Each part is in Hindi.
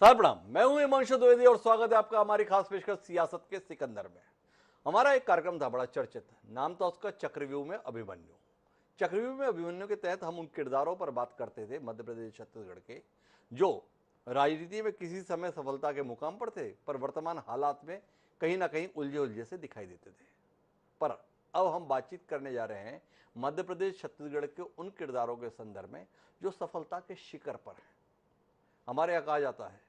सर प्रणाम, मैं हूं हिमांशु द्विवेदी और स्वागत है आपका हमारी खास पेशकश सियासत के सिकंदर में। हमारा एक कार्यक्रम था बड़ा चर्चित, नाम था उसका चक्रव्यूह में अभिमन्यु। चक्रव्यूह में अभिमन्यु के तहत हम उन किरदारों पर बात करते थे मध्य प्रदेश छत्तीसगढ़ के, जो राजनीति में किसी समय सफलता के मुकाम पर थे पर वर्तमान हालात में कहीं ना कहीं उलझे उलझे से दिखाई देते थे। पर अब हम बातचीत करने जा रहे हैं मध्य प्रदेश छत्तीसगढ़ के उन किरदारों के संदर्भ में जो सफलता के शिखर पर हैं। हमारे यहाँ कहा जाता है,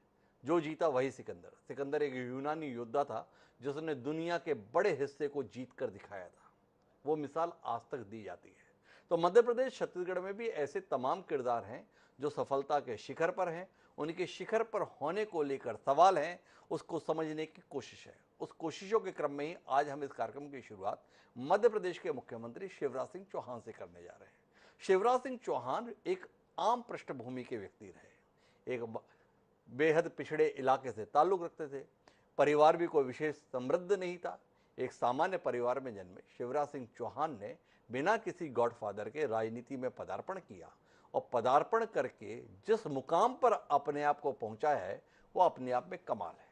जो जीता वही सिकंदर। सिकंदर एक यूनानी योद्धा था जिसने दुनिया के बड़े हिस्से को जीत कर दिखाया था। वो मिसाल आज तक दी जाती है। तो मध्य प्रदेश छत्तीसगढ़ में भी ऐसे तमाम किरदार हैं जो सफलता के शिखर पर हैं। उनके शिखर पर होने को लेकर सवाल हैं, उसको समझने की कोशिश है। उस कोशिशों के क्रम में ही आज हम इस कार्यक्रम की शुरुआत मध्य प्रदेश के मुख्यमंत्री शिवराज सिंह चौहान से करने जा रहे हैं। शिवराज सिंह चौहान एक आम पृष्ठभूमि के व्यक्ति रहे, एक बेहद पिछड़े इलाके से ताल्लुक रखते थे। परिवार भी कोई विशेष समृद्ध नहीं था। एक सामान्य परिवार में जन्मे शिवराज सिंह चौहान ने बिना किसी गॉडफादर के राजनीति में पदार्पण किया और पदार्पण करके जिस मुकाम पर अपने आप को पहुंचा है वो अपने आप में कमाल है।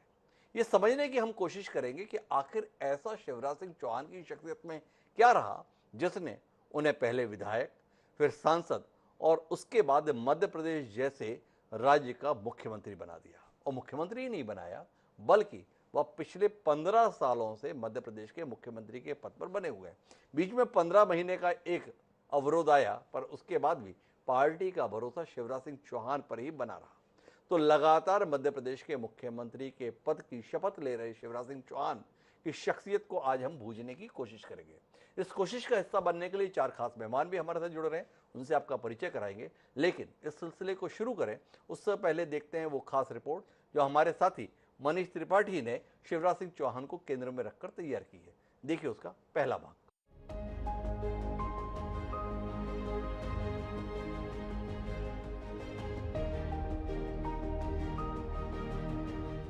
ये समझने की हम कोशिश करेंगे कि आखिर ऐसा शिवराज सिंह चौहान की शख्सियत में क्या रहा जिसने उन्हें पहले विधायक, फिर सांसद और उसके बाद मध्य प्रदेश जैसे राज्य का मुख्यमंत्री बना दिया। और मुख्यमंत्री ही नहीं बनाया बल्कि वह पिछले 15 सालों से मध्य प्रदेश के मुख्यमंत्री के पद पर बने हुए हैं। बीच में 15 महीने का एक अवरोध आया पर उसके बाद भी पार्टी का भरोसा शिवराज सिंह चौहान पर ही बना रहा। तो लगातार मध्य प्रदेश के मुख्यमंत्री के पद की शपथ ले रहे शिवराज सिंह चौहान की शख्सियत को आज हम बूझने की कोशिश करेंगे। इस कोशिश का हिस्सा बनने के लिए 4 खास मेहमान भी हमारे साथ जुड़ रहे हैं, उनसे आपका परिचय कराएंगे। लेकिन इस सिलसिले को शुरू करें उससे पहले देखते हैं वो खास रिपोर्ट जो हमारे साथी मनीष त्रिपाठी ने शिवराज सिंह चौहान को केंद्र में रखकर तैयार की है। देखिए उसका पहला भाग।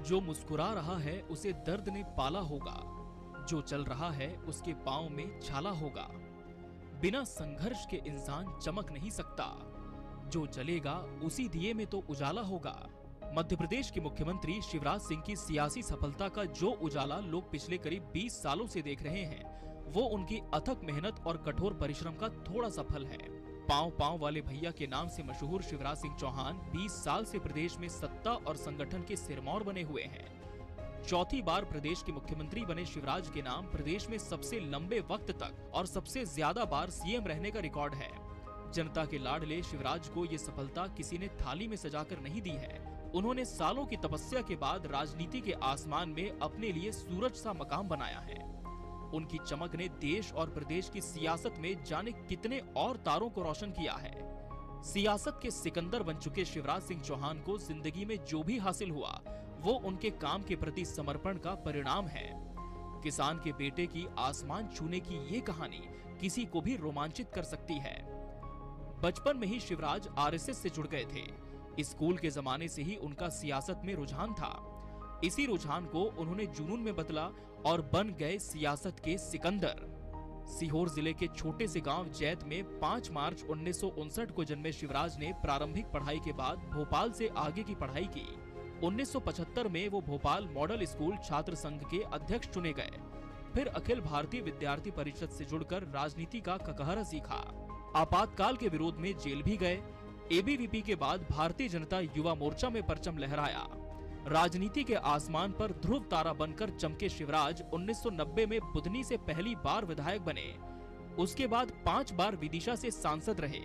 जो मुस्कुरा रहा है उसे दर्द ने पाला होगा, जो चल रहा है उसके पांव में छाला होगा। बिना संघर्ष के इंसान चमक नहीं सकता, जो जलेगा उसी दिए में तो उजाला होगा। मध्य प्रदेश के मुख्यमंत्री शिवराज सिंह की सियासी सफलता का जो उजाला लोग पिछले करीब 20 सालों से देख रहे हैं, वो उनकी अथक मेहनत और कठोर परिश्रम का थोड़ा सा फल है। पांव पांव वाले भैया के नाम से मशहूर शिवराज सिंह चौहान 20 साल से प्रदेश में सत्ता और संगठन के सिरमौर बने हुए हैं। चौथी बार प्रदेश के मुख्यमंत्री बने शिवराज के नाम प्रदेश में सबसे लंबे वक्त तक और सबसे ज्यादा बार सीएम रहने का रिकॉर्ड है। जनता के लाडले शिवराज को ये सफलता किसी ने थाली में सजाकर नहीं दी है। उन्होंने सालों की तपस्या के बाद राजनीति के आसमान में अपने लिए सूरज सा मकाम बनाया है। उनकी चमक ने देश और प्रदेश की सियासत में जाने कितने और तारों को रोशन किया है। सियासत के सिकंदर बन चुके शिवराज सिंह चौहान को जिंदगी में जो भी हासिल हुआ वो उनके काम के प्रति समर्पण का परिणाम है। किसान के बेटे की आसमान छूने की ये कहानी किसी को भी रोमांचित कर सकती है। बचपन में ही शिवराज आरएसएस से जुड़ गए थे। स्कूल के जमाने से ही उनका सियासत में रुझान था। इसी रुझान को उन्होंने जुनून में बदला और बन गए सियासत के सिकंदर। सीहोर जिले के छोटे से गांव जैत में 5 मार्च 1959 को जन्मे शिवराज ने प्रारंभिक पढ़ाई के बाद भोपाल से आगे की पढ़ाई की। 1975 में वो भोपाल मॉडल स्कूल छात्र संघ के अध्यक्ष चुने गए। फिर अखिल भारतीय विद्यार्थी परिषद से जुड़कर राजनीति का ककहरा सीखा। आपातकाल के विरोध में जेल भी गए। एबीवीपी के बाद भारतीय जनता युवा मोर्चा में परचम लहराया। राजनीति के आसमान पर ध्रुव तारा बनकर चमके शिवराज 1990 में बुधनी से पहली बार विधायक बने। उसके बाद 5 बार विदिशा से सांसद रहे।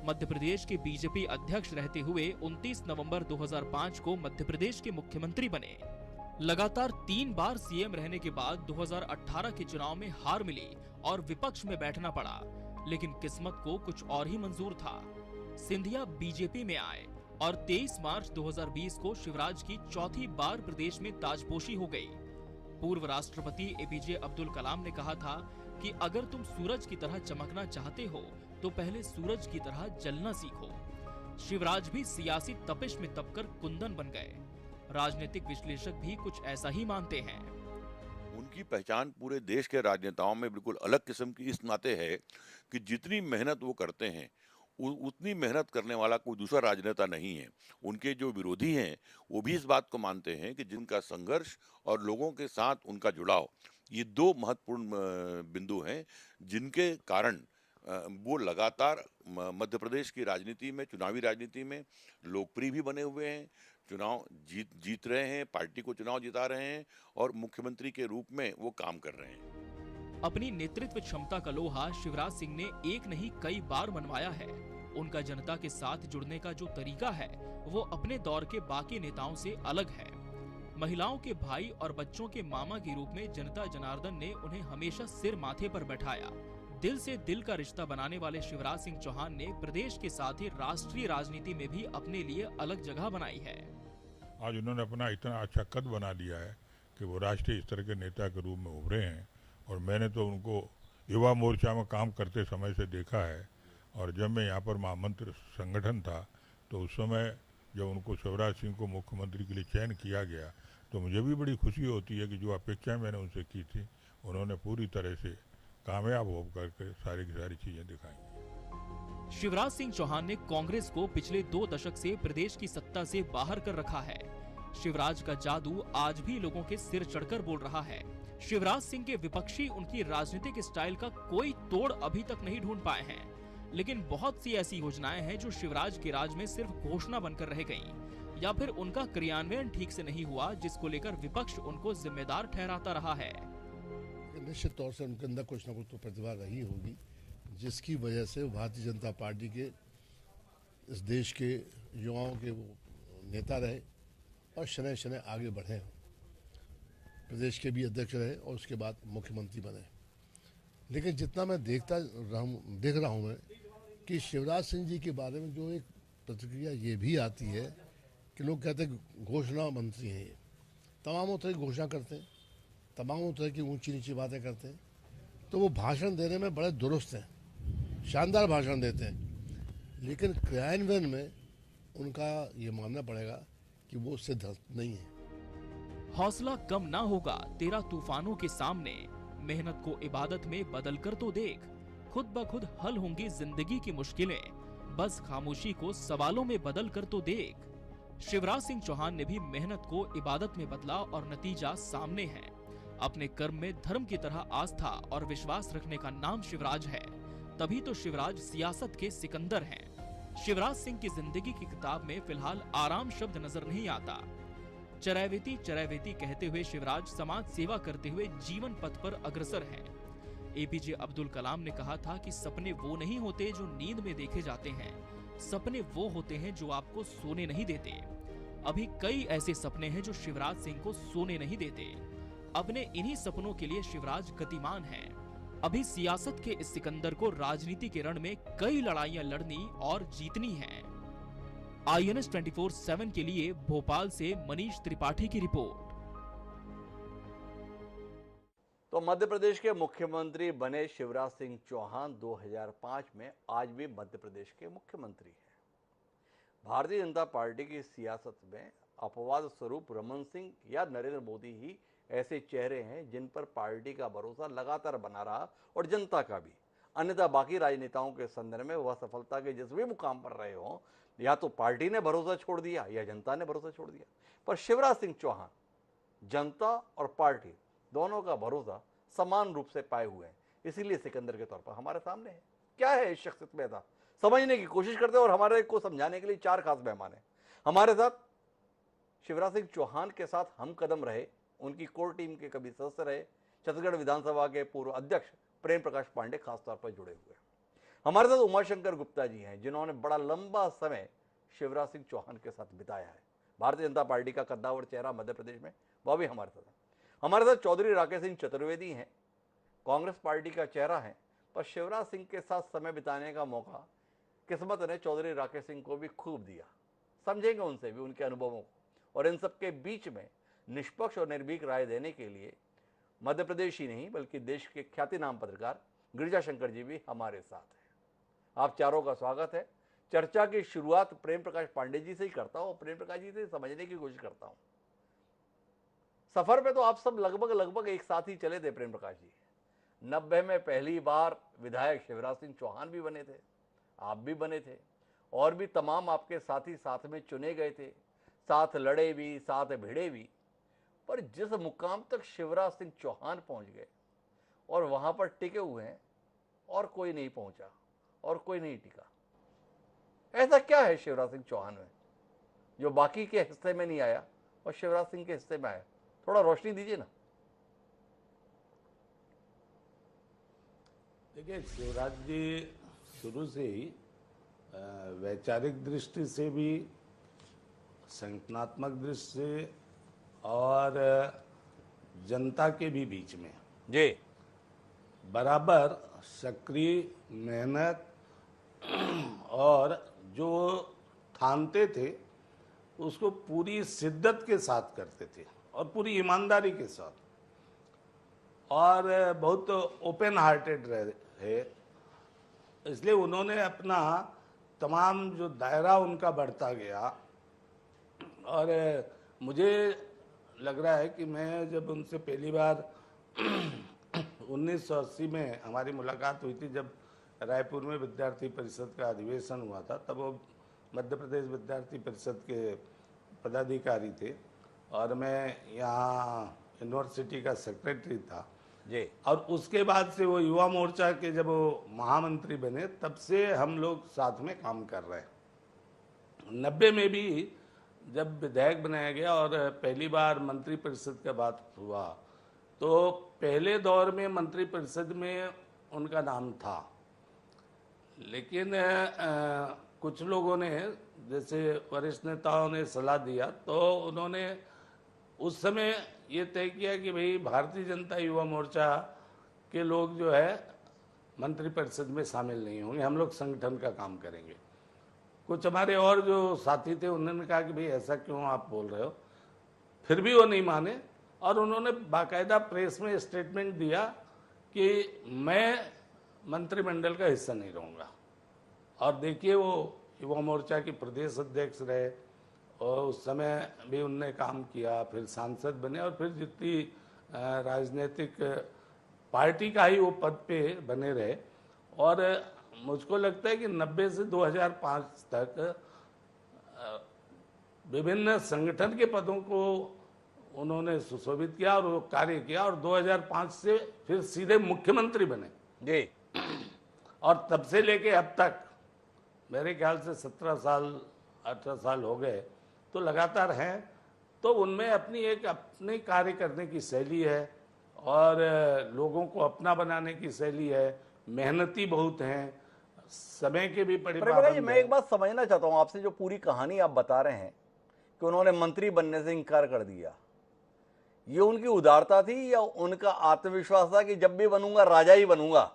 मध्य प्रदेश के बीजेपी अध्यक्ष रहते हुए 29 नवंबर 2005 को मध्य प्रदेश के मुख्यमंत्री बने। लगातार 3 बार सीएम रहने के बाद 2018 के चुनाव में हार मिली और विपक्ष में बैठना पड़ा, लेकिन किस्मत को कुछ और ही मंजूर था। सिंधिया बीजेपी में आए और 23 मार्च 2020 को शिवराज की चौथी बार प्रदेश में ताजपोशी हो गई। पूर्व राष्ट्रपति एपीजे अब्दुल कलाम ने कहा था कि अगर तुम सूरज की तरह चमकना चाहते हो तो पहले सूरज की तरह जलना सीखो। शिवराज भी सियासी तपिश में तपकर कुंदन बन गए। राजनीतिक विश्लेषक भी कुछ ऐसा ही मानते हैं। उनकी पहचान पूरे देश के राजनेताओं में बिल्कुल अलग किस्म की इस नाते है कि जितनी मेहनत वो करते हैं उतनी मेहनत करने वाला कोई दूसरा राजनेता नहीं है। उनके जो विरोधी हैं, वो भी इस बात को मानते हैं कि जिनका संघर्ष और लोगों के साथ उनका जुड़ाव, ये 2 महत्वपूर्ण बिंदु हैं, जिनके कारण वो लगातार मध्य प्रदेश की राजनीति में, चुनावी राजनीति में लोकप्रिय भी बने हुए हैं। चुनाव जीत रहे हैं, पार्टी को चुनाव जिता रहे हैं और मुख्यमंत्री के रूप में वो काम कर रहे हैं। अपनी नेतृत्व क्षमता का लोहा शिवराज सिंह ने एक नहीं कई बार मनवाया है। उनका जनता के साथ जुड़ने का जो तरीका है वो अपने दौर के बाकी नेताओं से अलग है। महिलाओं के भाई और बच्चों के मामा के रूप में जनता जनार्दन ने उन्हें हमेशा सिर माथे पर बैठाया। दिल से दिल का रिश्ता बनाने वाले शिवराज सिंह चौहान ने प्रदेश के साथ ही राष्ट्रीय राजनीति में भी अपने लिए अलग जगह बनाई है। आज उन्होंने अपना इतना अच्छा कद बना लिया है कि वो राष्ट्रीय स्तर के नेता के रूप में उभरे हैं और मैंने तो उनको युवा मोर्चा में काम करते समय से देखा है। और जब मैं यहाँ पर महामंत्री संगठन था तो उस समय जब उनको शिवराज सिंह को मुख्यमंत्री के लिए चयन किया गया तो मुझे भी बड़ी खुशी होती है कि जो अपेक्षाएं मैंने उनसे की थी उन्होंने पूरी तरह से कामयाब होकर के सारी की सारी चीजें दिखाई। शिवराज सिंह चौहान ने कांग्रेस को पिछले 2 दशक से प्रदेश की सत्ता से बाहर कर रखा है। शिवराज का जादू आज भी लोगों के सिर चढ़कर बोल रहा है। शिवराज सिंह के विपक्षी उनकी राजनीतिक स्टाइल का कोई तोड़ अभी तक नहीं ढूंढ पाए हैं, लेकिन बहुत सी ऐसी योजनाएं हैं जो शिवराज के राज में सिर्फ घोषणा बनकर रह गईं, या फिर उनका क्रियान्वयन ठीक से नहीं हुआ, जिसको लेकर विपक्ष उनको जिम्मेदार ठहराता रहा है। निश्चित तौर से उनके अंदर कुछ न कुछ तो प्रतिभा रही होगी, जिसकी वजह से भारतीय जनता पार्टी के इस देश के युवाओं के वो नेता रहे और शनय शनय आगे बढ़े हों। प्रदेश के भी अध्यक्ष रहे और उसके बाद मुख्यमंत्री बने। लेकिन जितना मैं देख रहा हूँ मैं कि शिवराज सिंह जी के बारे में जो एक प्रतिक्रिया ये भी आती है कि लोग कहते हैं घोषणा मंत्री हैं, ये तमाम तरह की घोषणा करते हैं, तमाम तरह की ऊंची नीची बातें करते हैं, तो वो भाषण देने में बड़े दुरुस्त हैं, शानदार भाषण देते हैं, लेकिन क्रियान्वयन में उनका ये मानना पड़ेगा कि वो उससे धरत नहीं है। हौसला कम ना होगा तेरा तूफानों के सामने, मेहनत को इबादत में बदल कर तो देख, खुद ब खुद हल होंगी जिंदगी की मुश्किलें, बस खामोशी को सवालों में बदल कर तो देख। शिवराज सिंह चौहान ने भी मेहनत को इबादत में बदला और नतीजा सामने है। अपने कर्म में धर्म की तरह आस्था और विश्वास रखने का नाम शिवराज है, तभी तो शिवराज सियासत के सिकंदर हैं। शिवराज सिंह की जिंदगी की किताब में फिलहाल आराम शब्द नजर नहीं आता। चरैवेती चरैवेती कहते हुए शिवराज समाज सेवा करते हुए जीवन पथ पर अग्रसर हैं। एपीजे अब्दुल कलाम ने कहा था कि सपने वो नहीं होते जो नींद में देखे जाते हैं, सपने वो होते हैं जो आपको सोने नहीं देते। अभी कई ऐसे सपने हैं जो शिवराज सिंह को सोने नहीं देते। अपने इन्हीं सपनों के लिए शिवराज गतिमान हैं। अभी सियासत के इस सिकंदर को राजनीति के रण में कई लड़ाइयां लड़नी और जीतनी हैं। INS 24/7 के लिए भोपाल से मनीष त्रिपाठी की रिपोर्ट। तो मध्य प्रदेश के मुख्यमंत्री बने शिवराज सिंह चौहान 2005 में आज भी मध्य प्रदेश के मुख्यमंत्री हैं। भारतीय जनता पार्टी की सियासत में अपवाद स्वरूप रमन सिंह या नरेंद्र मोदी ही ऐसे चेहरे हैं जिन पर पार्टी का भरोसा लगातार बना रहा और जनता का भी। अन्यथा बाकी राजनेताओं के संदर्भ में वह सफलता के जिस भी मुकाम पर रहे हों, या तो पार्टी ने भरोसा छोड़ दिया या जनता ने भरोसा छोड़ दिया, पर शिवराज सिंह चौहान जनता और पार्टी दोनों का भरोसा समान रूप से पाए हुए हैं। इसीलिए सिकंदर के तौर पर हमारे सामने है। क्या है इस शख्सियत में था, समझने की कोशिश करते हैं और हमारे को समझाने के लिए 4 खास मेहमान हैं हमारे साथ। शिवराज सिंह चौहान के साथ हम कदम रहे, उनकी कोर टीम के कभी सदस्य रहे, छत्तीसगढ़ विधानसभा के पूर्व अध्यक्ष प्रेम प्रकाश पांडे खासतौर पर जुड़े हुए हैं। हमारे साथ उमाशंकर गुप्ता जी हैं, जिन्होंने बड़ा लंबा समय शिवराज सिंह चौहान के साथ बिताया है। भारतीय जनता पार्टी का कद्दावर चेहरा मध्य प्रदेश में, वह भी हमारे साथ है। हमारे साथ चौधरी राकेश सिंह चतुर्वेदी हैं, कांग्रेस पार्टी का चेहरा है, पर शिवराज सिंह के साथ समय बिताने का मौका किस्मत ने चौधरी राकेश सिंह को भी खूब दिया। समझेंगे उनसे भी उनके अनुभवों को। और इन सबके बीच में निष्पक्ष और निर्भीक राय देने के लिए मध्य प्रदेश ही नहीं बल्कि देश के ख्यातिनाम पत्रकार गिरिजा शंकर जी भी हमारे साथ हैं। आप चारों का स्वागत है। चर्चा की शुरुआत प्रेम प्रकाश पांडे जी से ही करता हूं, प्रेम प्रकाश जी से समझने की कोशिश करता हूं। सफर पे तो आप सब लगभग एक साथ ही चले थे प्रेम प्रकाश जी। 90 में पहली बार विधायक शिवराज सिंह चौहान भी बने थे। आप भी बने थे और भी तमाम आपके साथी साथ में चुने गए थे, साथ लड़े भी, साथ भिड़े भी। पर जिस मुकाम तक शिवराज सिंह चौहान पहुंच गए और वहां पर टिके हुए हैं, और कोई नहीं पहुंचा और कोई नहीं टिका। ऐसा क्या है शिवराज सिंह चौहान में जो बाकी के हिस्से में नहीं आया और शिवराज सिंह के हिस्से में आया? थोड़ा रोशनी दीजिए ना। देखिए, शिवराज जी शुरू से ही वैचारिक दृष्टि से भी, संगठनात्मक दृष्टि से और जनता के भी बीच में जी बराबर सक्रिय मेहनत और जो ठानते थे उसको पूरी शिद्दत के साथ करते थे और पूरी ईमानदारी के साथ, और बहुत ओपन हार्टेड रहे। इसलिए उन्होंने अपना तमाम जो दायरा उनका बढ़ता गया, और मुझे लग रहा है कि मैं जब उनसे पहली बार 1980 में हमारी मुलाकात हुई थी, जब रायपुर में विद्यार्थी परिषद का अधिवेशन हुआ था, तब वो मध्य प्रदेश विद्यार्थी परिषद के पदाधिकारी थे और मैं यहाँ यूनिवर्सिटी का सेक्रेटरी था जी। और उसके बाद से वो युवा मोर्चा के जब वो महामंत्री बने, तब से हम लोग साथ में काम कर रहे हैं। 90 में भी जब विधायक बनाया गया और पहली बार मंत्री परिषद का बात हुआ, तो पहले दौर में मंत्री परिषद में उनका नाम था, लेकिन कुछ लोगों ने, जैसे वरिष्ठ नेताओं ने सलाह दिया, तो उन्होंने उस समय ये तय किया कि भाई भारतीय जनता युवा मोर्चा के लोग जो है मंत्री परिषद में शामिल नहीं होंगे, हम लोग संगठन का काम करेंगे। कुछ हमारे और जो साथी थे उन्होंने कहा कि भाई ऐसा क्यों आप बोल रहे हो, फिर भी वो नहीं माने और उन्होंने बाकायदा प्रेस में स्टेटमेंट दिया कि मैं मंत्रिमंडल का हिस्सा नहीं रहूँगा। और देखिए, वो युवा मोर्चा के प्रदेश अध्यक्ष रहे और उस समय भी उनने काम किया, फिर सांसद बने और फिर जितनी राजनीतिक पार्टी का ही वो पद पे बने रहे। और मुझको लगता है कि 90 से 2005 तक विभिन्न संगठन के पदों को उन्होंने सुशोभित किया और वो कार्य किया, और 2005 से फिर सीधे मुख्यमंत्री बने जी। और तब से लेके अब तक मेरे ख्याल से 17 साल 18 साल हो गए, तो लगातार हैं। तो उनमें अपनी कार्य करने की शैली है और लोगों को अपना बनाने की शैली है, मेहनती बहुत हैं, समय के भी बड़े पाबंद हैं। मैं एक बात समझना चाहता हूं आपसे, जो पूरी कहानी आप बता रहे हैं कि उन्होंने मंत्री बनने से इनकार कर दिया, ये उनकी उदारता थी या उनका आत्मविश्वास था कि जब भी बनूंगा राजा ही बनूंगा,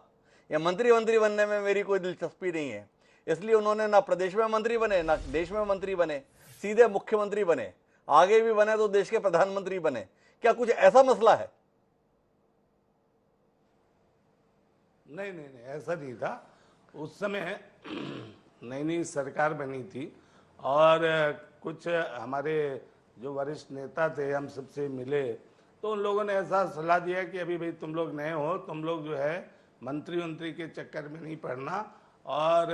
या मंत्री बनने में मेरी कोई दिलचस्पी नहीं है, इसलिए उन्होंने ना प्रदेश में मंत्री बने ना देश में मंत्री बने, सीधे मुख्यमंत्री बने, आगे भी बने तो देश के प्रधानमंत्री बने? क्या कुछ ऐसा मसला है? नहीं, ऐसा नहीं था। उस समय नई सरकार बनी थी और कुछ हमारे जो वरिष्ठ नेता थे हम सबसे मिले, तो उन लोगों ने ऐसा सलाह दिया कि अभी भाई तुम लोग नए हो, तुम लोग जो है मंत्री के चक्कर में नहीं पड़ना और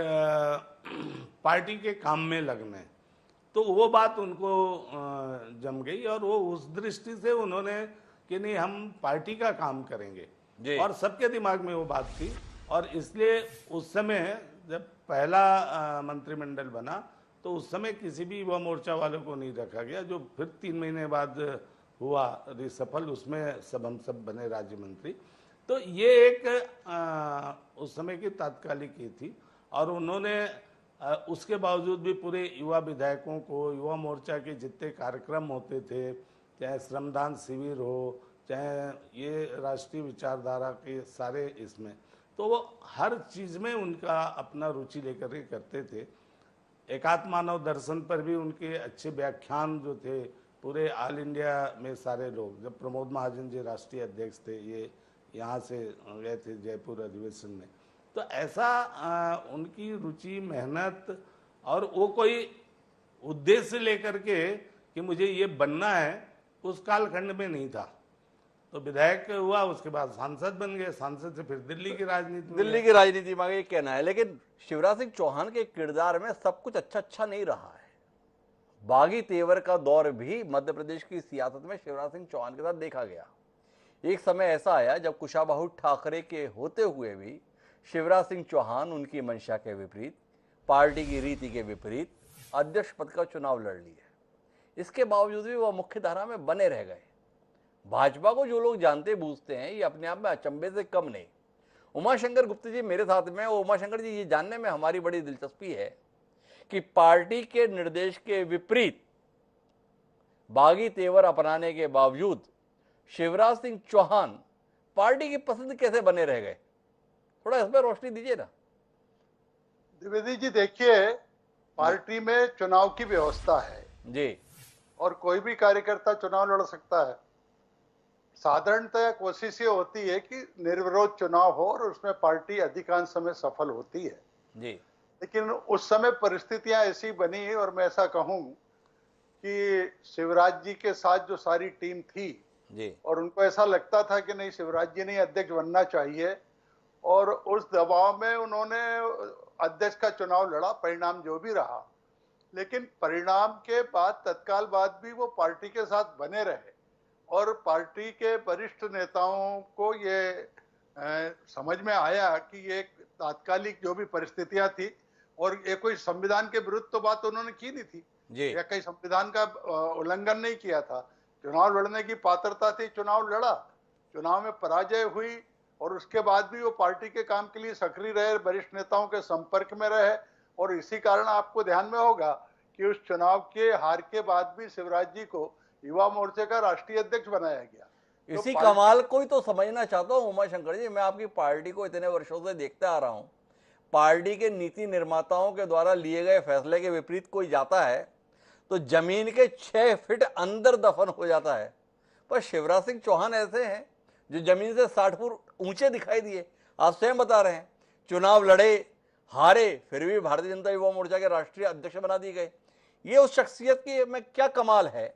पार्टी के काम में लगने। तो वो बात उनको जम गई और वो उस दृष्टि से उन्होंने कि नहीं, हम पार्टी का काम करेंगे, और सबके दिमाग में वो बात थी। और इसलिए उस समय जब पहला मंत्रिमंडल बना, तो उस समय किसी भी युवा मोर्चा वालों को नहीं रखा गया। जो फिर 3 महीने बाद हुआ रिसफल, उसमें हम सब बने राज्य मंत्री। तो ये एक उस समय की तात्कालिक ही थी, और उन्होंने उसके बावजूद भी पूरे युवा विधायकों को, युवा मोर्चा के जितने कार्यक्रम होते थे, चाहे श्रमदान शिविर हो, चाहे ये राष्ट्रीय विचारधारा के सारे इसमें, तो वो हर चीज़ में उनका अपना रुचि लेकर के करते थे। एकात्म मानव दर्शन पर भी उनके अच्छे व्याख्यान जो थे, पूरे ऑल इंडिया में सारे लोग, जब प्रमोद महाजन जी राष्ट्रीय अध्यक्ष थे, ये यहाँ से गए थे जयपुर अधिवेशन में, तो ऐसा उनकी रुचि, मेहनत, और वो कोई उद्देश्य लेकर के कि मुझे ये बनना है, उस कालखंड में नहीं था। तो विधायक हुआ, उसके बाद सांसद बन गए, सांसद से फिर दिल्ली की राजनीति में दिल्ली गए। की राजनीति में ये कहना है। लेकिन शिवराज सिंह चौहान के किरदार में सब कुछ अच्छा नहीं रहा है। बागी तेवर का दौर भी मध्य प्रदेश की सियासत में शिवराज सिंह चौहान के साथ देखा गया। एक समय ऐसा आया जब कुशाबाहू ठाकरे के होते हुए भी शिवराज सिंह चौहान उनकी मंशा के विपरीत, पार्टी की रीति के विपरीत अध्यक्ष पद का चुनाव लड़ लिए। इसके बावजूद भी वह मुख्य धारा में बने रह गए। भाजपा को जो लोग जानते बूझते हैं, ये अपने आप में अचंभे से कम नहीं। उमाशंकर गुप्ता जी मेरे साथ में, और उमाशंकर जी, ये जानने में हमारी बड़ी दिलचस्पी है कि पार्टी के निर्देश के विपरीत बागी तेवर अपनाने के बावजूद शिवराज सिंह चौहान पार्टी की पसंद कैसे बने रह गए? थोड़ा इस पर रोशनी दीजिए ना। द्विवेदी जी, देखिए, पार्टी में चुनाव की व्यवस्था है जी, और कोई भी कार्यकर्ता चुनाव लड़ सकता है। साधारणतः कोशिश ये होती है कि निर्विरोध चुनाव हो और उसमें पार्टी अधिकांश समय सफल होती है जी, लेकिन उस समय परिस्थितियां ऐसी बनी, और मैं ऐसा कहूं कि शिवराज जी के साथ जो सारी टीम थी जी, और उनको ऐसा लगता था कि नहीं, शिवराज जी ने अध्यक्ष बनना चाहिए, और उस दबाव में उन्होंने अध्यक्ष का चुनाव लड़ा, परिणाम जो भी रहा। लेकिन परिणाम के बाद तत्काल बाद भी वो पार्टी के साथ बने रहे, और पार्टी के वरिष्ठ नेताओं को ये समझ में आया कि ये तात्कालिक जो भी परिस्थितियां थी, और ये कोई संविधान के विरुद्ध तो बात उन्होंने की नहीं थी जी, या कहीं संविधान का उल्लंघन नहीं किया था। चुनाव लड़ने की पात्रता थी, चुनाव लड़ा, चुनाव में पराजय हुई, और उसके बाद भी वो पार्टी के काम के लिए सक्रिय रहे, वरिष्ठ नेताओं के संपर्क में रहे, और इसी कारण आपको ध्यान में होगा कि उस चुनाव के हार के बाद भी शिवराज जी को युवा मोर्चे का राष्ट्रीय अध्यक्ष बनाया गया। इसी कमाल को ही तो समझना चाहता हूं उमाशंकर जी। मैं आपकी पार्टी को इतने वर्षों से देखते आ रहा हूं, पार्टी के नीति निर्माताओं के द्वारा लिए गए फैसले के विपरीत कोई जाता है तो जमीन के 6 फीट अंदर दफन हो जाता है। पर शिवराज सिंह चौहान ऐसे हैं जो जमीन से 60 फुट ऊंचे दिखाई दिए। आप स्वयं बता रहे हैं, चुनाव लड़े, हारे, फिर भी भारतीय जनता युवा मोर्चा के राष्ट्रीय अध्यक्ष बना दिए गए। ये उस शख्सियत की में क्या कमाल है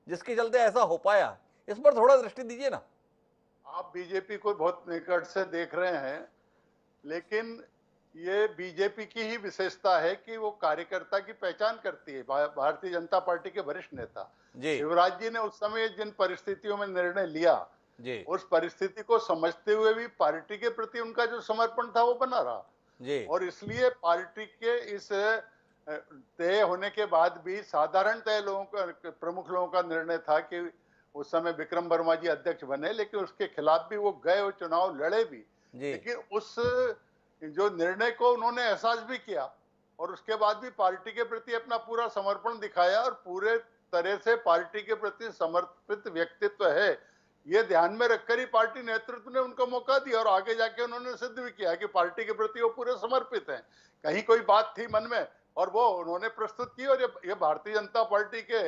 जिसके चलते ऐसा हो पाया? इस पर थोड़ा दृष्टि दीजिए ना। आप बीजेपी को बहुत निकट से देख रहे हैं, लेकिन ये बीजेपी की ही विशेषता है कि वो कार्यकर्ता की पहचान करती है। भारतीय जनता पार्टी के वरिष्ठ नेता जी, शिवराज जी ने उस समय जिन परिस्थितियों में निर्णय लिया, जी, उस परिस्थिति को समझते हुए भी पार्टी के प्रति उनका जो समर्पण था वो बना रहा, जी, और इसलिए पार्टी के इस तय होने के बाद भी साधारणतः लोगों का, प्रमुख लोगों का निर्णय था कि उस समय विक्रम वर्मा जी अध्यक्ष बने, लेकिन उसके खिलाफ भी वो गए और चुनाव लड़े भी। जी, लेकिन उस जो निर्णय को उन्होंने एहसास भी किया, और उसके बाद भी पार्टी के प्रति अपना पूरा समर्पण दिखाया, और पूरे तरह से पार्टी के प्रति समर्पित व्यक्तित्व है, ये ध्यान में रखकर ही पार्टी नेतृत्व ने उनको मौका दिया, और आगे जाके उन्होंने सिद्ध भी किया कि पार्टी के प्रति वो पूरे समर्पित हैं। कहीं कोई बात थी मन में और वो उन्होंने प्रस्तुत की, और ये भारतीय जनता पार्टी के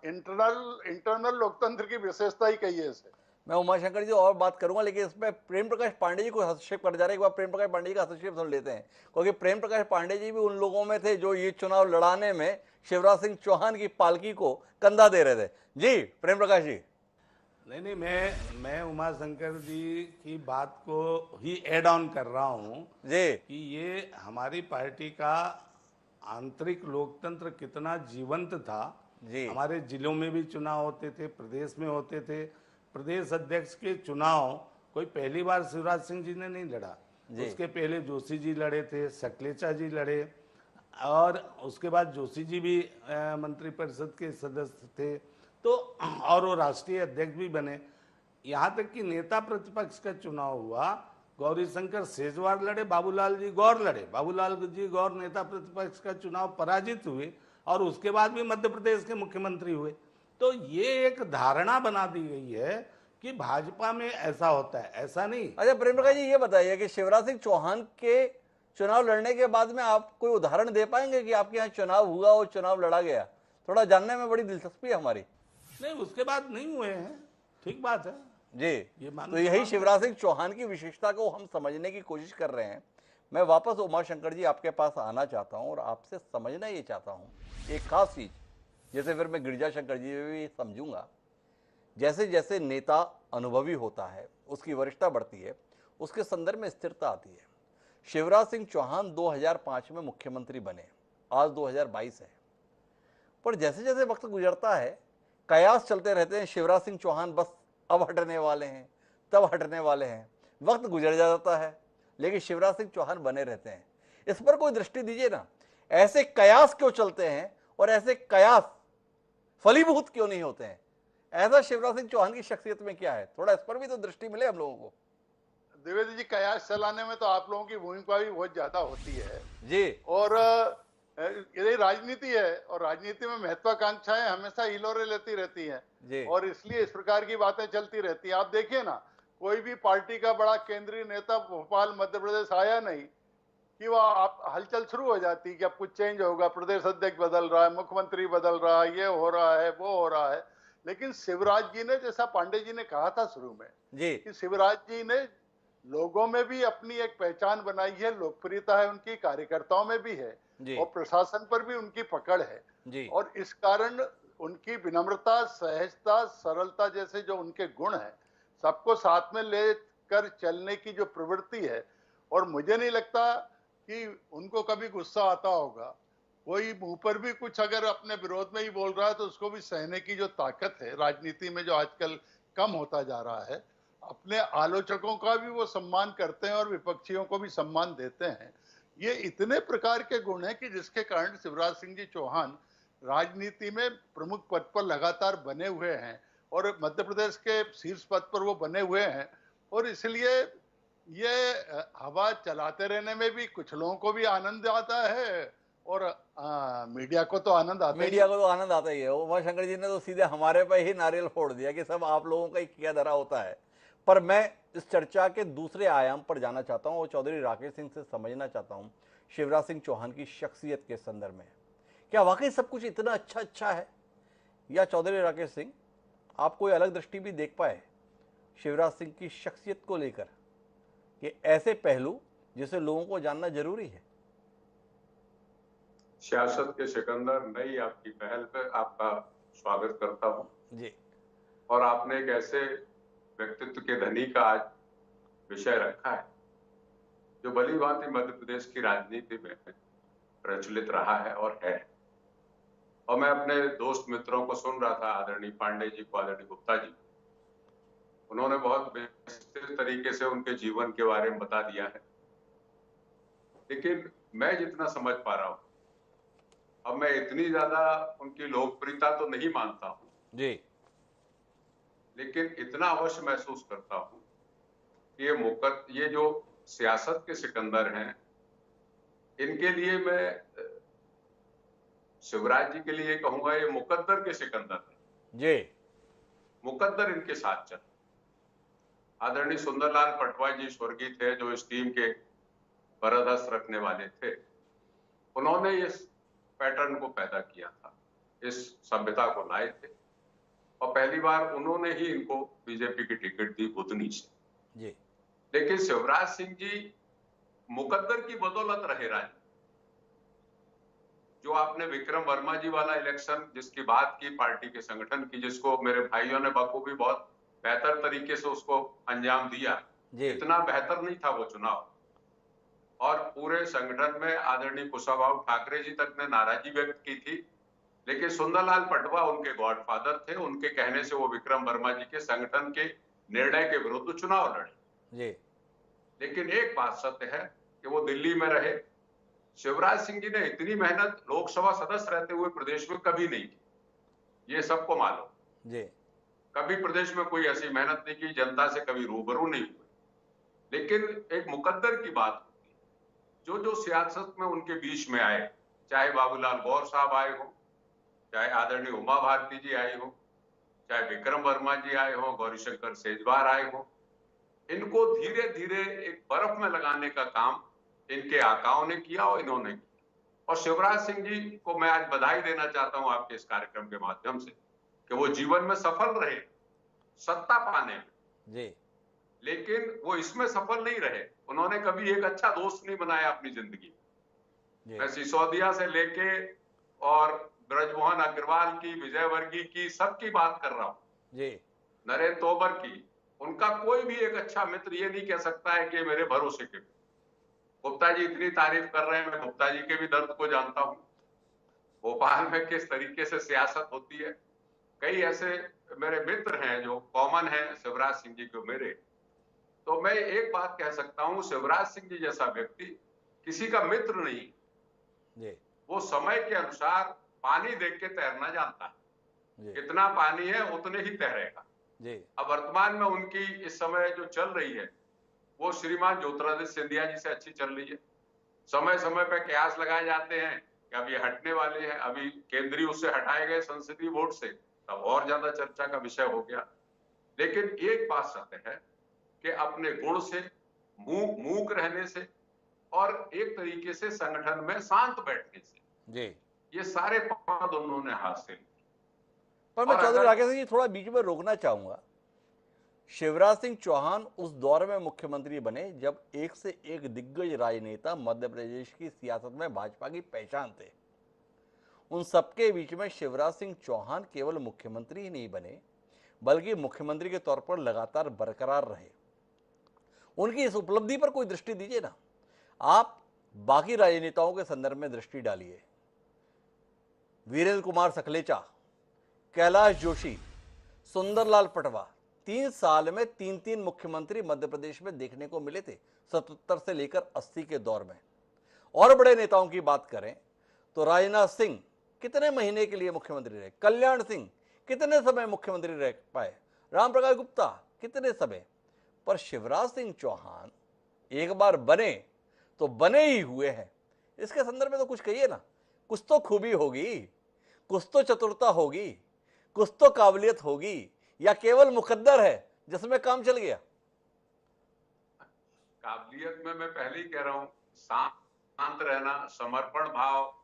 इंटरनल लोकतंत्र की विशेषता ही कही है इसे। मैं उमाशंकर जी और बात करूंगा, लेकिन इसमें प्रेम प्रकाश पांडे जी को हस्तक्षेप कर जा रहे हैं। एक बार प्रेम प्रकाश पांडे जी का हस्तक्षेप सुन लेते हैं, क्योंकि प्रेम प्रकाश पांडे जी भी उन लोगों में थे जो ये चुनाव लड़ाने में शिवराज सिंह चौहान की पालकी को कंधा दे रहे थे। जी प्रेम प्रकाश जी। नहीं, मैं उमाशंकर जी की बात को ही एड ऑन कर रहा हूँ जी, कि ये हमारी पार्टी का आंतरिक लोकतंत्र कितना जीवंत था। जी, हमारे जिलों में भी चुनाव होते थे, प्रदेश में होते थे। प्रदेश अध्यक्ष के चुनाव कोई पहली बार शिवराज सिंह जी ने नहीं लड़ा, उसके पहले जोशी जी लड़े थे, सकलेचा जी लड़े, और उसके बाद जोशी जी भी मंत्रिपरिषद के सदस्य थे, तो और वो राष्ट्रीय अध्यक्ष भी बने। यहाँ तक कि नेता प्रतिपक्ष का चुनाव हुआ, गौरी शंकर सेजवार लड़े, बाबूलाल जी गौर लड़े, बाबूलाल जी गौर नेता प्रतिपक्ष का चुनाव पराजित हुए, और उसके बाद भी मध्य प्रदेश के मुख्यमंत्री हुए। तो ये एक धारणा बना दी गई है कि भाजपा में ऐसा होता है, ऐसा नहीं। अच्छा प्रेम प्रकाश जी, ये बताइए कि शिवराज सिंह चौहान के चुनाव लड़ने के बाद में आप कोई उदाहरण दे पाएंगे कि आपके यहाँ चुनाव हुआ और चुनाव लड़ा गया? थोड़ा जानने में बड़ी दिलचस्पी है हमारी। नहीं, उसके बाद नहीं हुए हैं, ठीक बात है जी। ये मानो तो यही शिवराज सिंह चौहान की विशेषता को हम समझने की कोशिश कर रहे हैं। मैं वापस उमाशंकर जी आपके पास आना चाहता हूं और आपसे समझना ये चाहता हूं एक खास चीज, जैसे फिर मैं गिरिजा शंकर जी भी समझूंगा। जैसे जैसे नेता अनुभवी होता है, उसकी वरिष्ठता बढ़ती है, उसके संदर्भ में स्थिरता आती है। शिवराज सिंह चौहान 2005 में मुख्यमंत्री बने, आज 2022 है, पर जैसे जैसे वक्त गुजरता है कयास चलते रहते हैं। शिवराज सिंह चौहान बस अब हटने वाले हैं, तब हटने वाले हैं, वक्त गुजर जाता है, लेकिन शिवराज सिंह चौहान बने रहते हैं। इस पर कोई दृष्टि दीजिए ना, ऐसे कयास क्यों चलते हैं और ऐसे कयास फलीभूत क्यों नहीं होते हैं? ऐसा शिवराज सिंह चौहान की शख्सियत में क्या है? थोड़ा इस पर भी तो दृष्टि मिले हम लोगों को। द्विवेदी जी, कयास चलाने में तो आप लोगों की भूमिका भी बहुत ज्यादा होती है जी और ये राजनीति है और राजनीति में महत्वाकांक्षाएं हमेशा हिलोरे लेती रहती हैं जी और इसलिए इस प्रकार की बातें चलती रहती हैं। आप देखिए ना, कोई भी पार्टी का बड़ा केंद्रीय नेता भोपाल मध्य प्रदेश आया नहीं कि वह आप हलचल शुरू हो जाती कि अब कुछ चेंज होगा, प्रदेश अध्यक्ष बदल रहा है, मुख्यमंत्री बदल रहा है, ये हो रहा है, वो हो रहा है। लेकिन शिवराज जी ने, जैसा पांडे जी ने कहा था शुरू में, जी कि शिवराज जी ने लोगों में भी अपनी एक पहचान बनाई है, लोकप्रियता है उनकी, कार्यकर्ताओं में भी है जी और प्रशासन पर भी उनकी पकड़ है। जी और इस कारण उनकी विनम्रता, सहजता, सरलता जैसे जो उनके गुण हैं, सबको साथ में लेकर चलने की जो प्रवृत्ति है, और मुझे नहीं लगता कि उनको कभी गुस्सा आता होगा। कोई मुंह पर भी कुछ अगर अपने विरोध में ही बोल रहा है तो उसको भी सहने की जो ताकत है राजनीति में, जो आजकल कम होता जा रहा है, अपने आलोचकों का भी वो सम्मान करते हैं और विपक्षियों को भी सम्मान देते हैं। ये इतने प्रकार के गुण हैं कि जिसके कारण शिवराज सिंह जी चौहान राजनीति में प्रमुख पद पर लगातार बने हुए हैं और मध्य प्रदेश के शीर्ष पद पर वो बने हुए हैं। और इसलिए ये हवा चलाते रहने में भी कुछ लोगों को भी आनंद आता है और मीडिया को तो आनंद आता ही मीडिया है। को तो आनंद आता ही है। उमा शंकर जी ने तो सीधे हमारे पे ही नारियल फोड़ दिया कि सब आप लोगों का ही किया धरा होता है। पर मैं इस चर्चा के दूसरे आयाम पर जाना चाहता हूं और चौधरी राकेश सिंह से समझना चाहता हूं शिवराज सिंह चौहान की शख्सियत के संदर्भ में, क्या वाकई सब कुछ इतना अच्छा है, या चौधरी राकेश सिंह आप कोई अलग दृष्टि भी देख पाए शिवराज सिंह की शख्सियत को लेकर, कि ऐसे पहलू जिसे लोगों को जानना जरूरी है? सियासत के सिकंदर, नई आपकी पहल पे आपका स्वागत करता हूं जी और आपने एक ऐसे व्यक्तित्व के धनी का आज विषय रखा है जो भली भांति मध्य प्रदेश की राजनीति में प्रचलित रहा है और है। और मैं अपने दोस्त मित्रों को सुन रहा था, आदरणीय पांडे जी को, आदरणीय गुप्ता जी, उन्होंने बहुत विस्तृत तरीके से उनके जीवन के बारे में बता दिया है। लेकिन मैं जितना समझ पा रहा हूं, अब मैं इतनी ज्यादा उनकी लोकप्रियता तो नहीं मानता हूं जी, लेकिन इतना अवश्य महसूस करता हूं कि ये जो सियासत के सिकंदर हैं, इनके लिए मैं शिवराज जी के लिए कहूंगा ये मुकद्दर के सिकंदर हैं। जी मुकद्दर इनके साथ चल। आदरणीय सुंदरलाल पटवा जी स्वर्गीय थे, जो इस टीम के बरदस्त रखने वाले थे। उन्होंने इस पैटर्न को पैदा किया था, इस सभ्यता को लाए थे और पहली बार उन्होंने ही इनको बीजेपी की टिकट दी बुधनी से। जी लेकिन शिवराज सिंह जी मुकद्दर की बदौलत रहे राज। जो आपने विक्रम वर्मा जी वाला इलेक्शन जिसकी बात की, पार्टी के संगठन की, जिसको मेरे भाइयों ने बखूबी बहुत बेहतर तरीके से उसको अंजाम दिया, इतना बेहतर नहीं था वो चुनाव और पूरे संगठन में आदरणीय कुशाभाऊ ठाकरे जी तक ने नाराजगी व्यक्त की थी। लेकिन सुंदरलाल पटवा उनके गॉडफादर थे, उनके कहने से वो विक्रम वर्मा जी के संगठन के निर्णय के विरुद्ध चुनाव लड़े। जी लेकिन एक बात सत्य है कि वो दिल्ली में रहे। शिवराज सिंह जी ने इतनी मेहनत लोकसभा सदस्य रहते हुए प्रदेश में कभी नहीं की, ये सबको मालूम। जी कभी प्रदेश में कोई ऐसी मेहनत नहीं की, जनता से कभी रूबरू नहीं हुए। लेकिन एक मुकद्दर की बात होती है, जो सियासत में उनके बीच में आए, चाहे बाबूलाल गौर साहब आए हो, चाहे आदरणीय उमा भारती जी आई हो, चाहे विक्रम वर्मा जी आए हो, गौरीशंकर सेजवार आए हो, इनको धीरे धीरे एक बर्फ में लगाने का काम इनके आकाओं ने किया और इन्होंने किया। और शिवराज सिंह जी को मैं आज बधाई देना चाहता हूं आपके इस कार्यक्रम के माध्यम से कि वो जीवन में सफल रहे सत्ता पाने में, जी लेकिन वो इसमें सफल नहीं रहे। उन्होंने कभी एक अच्छा दोस्त नहीं बनाया अपनी जिंदगी। मैं सिसोदिया से लेके और ब्रजमोहन अग्रवाल की, विजय वर्गीय की, सबकी बात कर रहा हूं। जी नरेंद्र तोमर की, उनका कोई भी एक अच्छा मित्र ये नहीं कह सकता है कि मेरे भरोसे के। गुप्ता जी इतनी तारीफ कर रहे हैं, मैं गुप्ता जी के भी दर्द को जानता हूं। भोपाल में किस तरीके से सियासत होती है। कई ऐसे मेरे मित्र हैं जो कॉमन है शिवराज सिंह जी को मेरे। तो मैं एक बात कह सकता हूं, शिवराज सिंह जी जैसा व्यक्ति किसी का मित्र नहीं, जी वो समय के अनुसार पानी देख के तैरना जानता है। जी कितना पानी है उतने ही तैरेगा। जी अब वर्तमान में उनकी इस समय जो चल रही है वो श्रीमान ज्योतिरादित्य सिंधिया जी से अच्छी चल रही है। समय समय पर कयास लगाए जाते हैं कि अब ये हटने वाले हैं, अभी केंद्रीय उससे हटाए गए संसदीय बोर्ड से, तब और ज्यादा चर्चा का विषय हो गया। लेकिन एक बात सत्य है कि अपने गुण से, मूक रहने से और एक तरीके से संगठन में शांत बैठने से जी ये सारे पद उन्होंने हासिल किए। पर मैं और चौधरी अगर- राकेश सिंह जी थोड़ा बीच में रोकना चाहूंगा। शिवराज सिंह चौहान उस दौर में मुख्यमंत्री बने जब एक से एक दिग्गज राजनेता मध्य प्रदेश की सियासत में भाजपा की पहचान थे। उन सबके बीच में शिवराज सिंह चौहान केवल मुख्यमंत्री ही नहीं बने, बल्कि मुख्यमंत्री के तौर पर लगातार बरकरार रहे। उनकी इस उपलब्धि पर कोई दृष्टि दीजिए ना। आप बाकी राजनेताओं के संदर्भ में दृष्टि डालिए। वीरेंद्र कुमार सकलेचा, कैलाश जोशी, सुंदरलाल पटवा, 3 साल में 3 मुख्यमंत्री मध्य प्रदेश में देखने को मिले थे 77 से लेकर 80 के दौर में। और बड़े नेताओं की बात करें तो राजनाथ सिंह कितने महीने के लिए मुख्यमंत्री रहे, कल्याण सिंह कितने समय मुख्यमंत्री रह पाए, राम प्रकाश गुप्ता कितने समय। पर शिवराज सिंह चौहान एक बार बने तो बने ही हुए हैं। इसके संदर्भ में तो कुछ कहिए ना। कुछ तो खूबी होगी, कुछ तो चतुरता होगी, कुछ तो काबिलियत होगी, या केवल मुकद्दर है जिसमें काम चल गया। काबिलियत में मैं पहले ही कह रहा हूं, शांत रहना, समर्पण भाव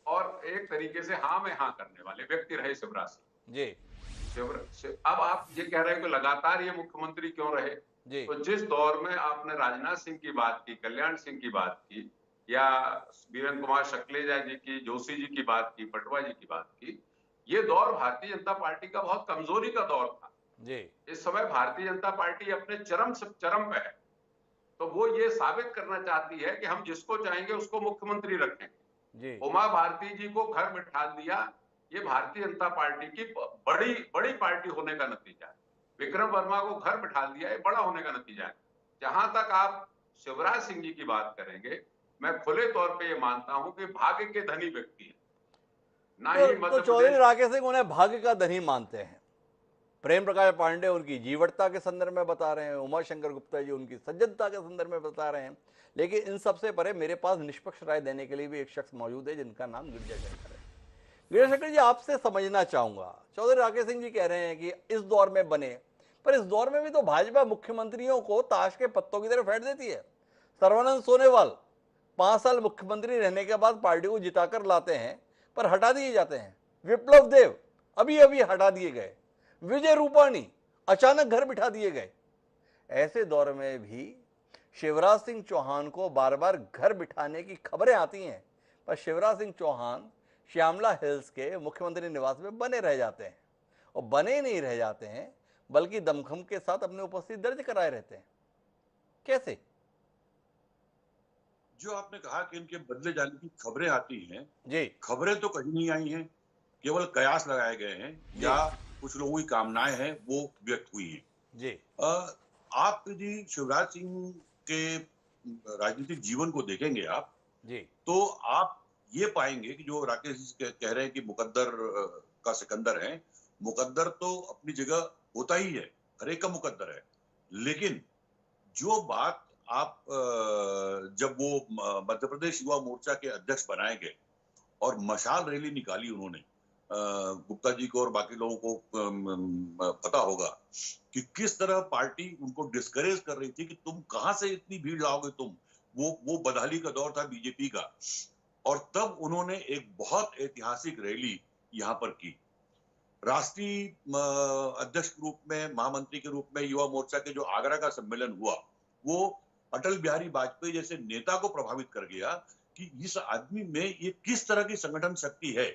और एक तरीके से हाँ में हाँ करने वाले व्यक्ति रहे शिवराज सिंह जी अब आप ये कह रहे हैं कि लगातार ये मुख्यमंत्री क्यों रहे। जी तो जिस दौर में आपने राजनाथ सिंह की बात की, कल्याण सिंह की बात की, या वीरेंद्र कुमार शक्लेजा जी की, जोशी जी की बात की, पटवा जी की बात की, ये दौर भारतीय जनता पार्टी का बहुत कमजोरी का दौर था। जी इस समय भारतीय जनता पार्टी अपने चरम पे है। तो वो ये साबित करना चाहती है कि हम जिसको चाहेंगे उसको मुख्यमंत्री रखेंगे। जी उमा भारती जी को घर बिठा दिया, ये भारतीय जनता पार्टी की बड़ी पार्टी होने का नतीजा है। विक्रम वर्मा को घर बिठा दिया, ये बड़ा होने का नतीजा है। जहां तक आप शिवराज सिंह जी की बात करेंगे, मैं खुले तौर पे ये मानता हूं कि भाग्य के धनी व्यक्ति है। ना ही तो मध्य चौधरी प्रदेश राकेश सिंह उन्हें भाग्य का धनी मानते हैं। प्रेम प्रकाश पांडे उनकी जीवटता के संदर्भ में बता रहे हैं, उमाशंकर गुप्ता जी उनकी सज्जनता के संदर्भ में बता रहे हैं। लेकिन इन सबसे परे मेरे पास निष्पक्ष राय देने के लिए भी एक शख्स मौजूद है जिनका नाम गिरिजा शंकर है। गिरिजा शंकर जी, आपसे समझना चाहूंगा, चौधरी राकेश सिंह जी कह रहे हैं कि इस दौर में बने, पर इस दौर में भी तो भाजपा मुख्यमंत्रियों को ताश के पत्तों की तरह फेंट देती है। सर्बानंद सोनोवाल 5 साल मुख्यमंत्री रहने के बाद पार्टी को जिताकर लाते हैं, पर हटा दिए जाते हैं। विप्लव देव अभी अभी हटा दिए गए। विजय रूपाणी अचानक घर बिठा दिए गए। ऐसे दौर में भी शिवराज सिंह चौहान को बार बार घर बिठाने की खबरें आती हैं, पर शिवराज सिंह चौहान श्यामला हिल्स के मुख्यमंत्री निवास में बने रह जाते हैं। और बने नहीं रह जाते हैं, बल्कि दमखम के साथ अपनी उपस्थिति दर्ज कराए रहते हैं। कैसे? जो आपने कहा कि इनके बदले जाने की खबरें आती हैं, जी खबरें तो कहीं नहीं आई हैं, केवल कयास लगाए गए हैं या कुछ लोगों की कामनाएं हैं वो व्यक्त हुई हैं। जी आप जी शिवराज सिंह के राजनीतिक जीवन को देखेंगे आप, जी तो आप ये पाएंगे कि जो राकेश जी कह रहे हैं कि मुकद्दर का सिकंदर है, मुकद्दर तो अपनी जगह होता ही है, हर एक का मुकद्दर है। लेकिन जो बात आप जब वो मध्य प्रदेश युवा मोर्चा के अध्यक्ष बनाए गए और मशाल रैली निकाली उन्होंने, गुप्ता जी को और बाकी लोगों को पता होगा कि किस तरह पार्टी उनको डिस्करेज कर रही थी कि तुम कहां से इतनी भीड़ लाओगे तुम। वो बदहाली का दौर था बीजेपी का, और तब उन्होंने एक बहुत ऐतिहासिक रैली यहां पर की। राष्ट्रीय अध्यक्ष के रूप में, महामंत्री के रूप में युवा मोर्चा के जो आगरा का सम्मेलन हुआ, वो अटल बिहारी वाजपेयी जैसे नेता को प्रभावित कर गया कि इस आदमी में ये किस तरह की संगठन शक्ति है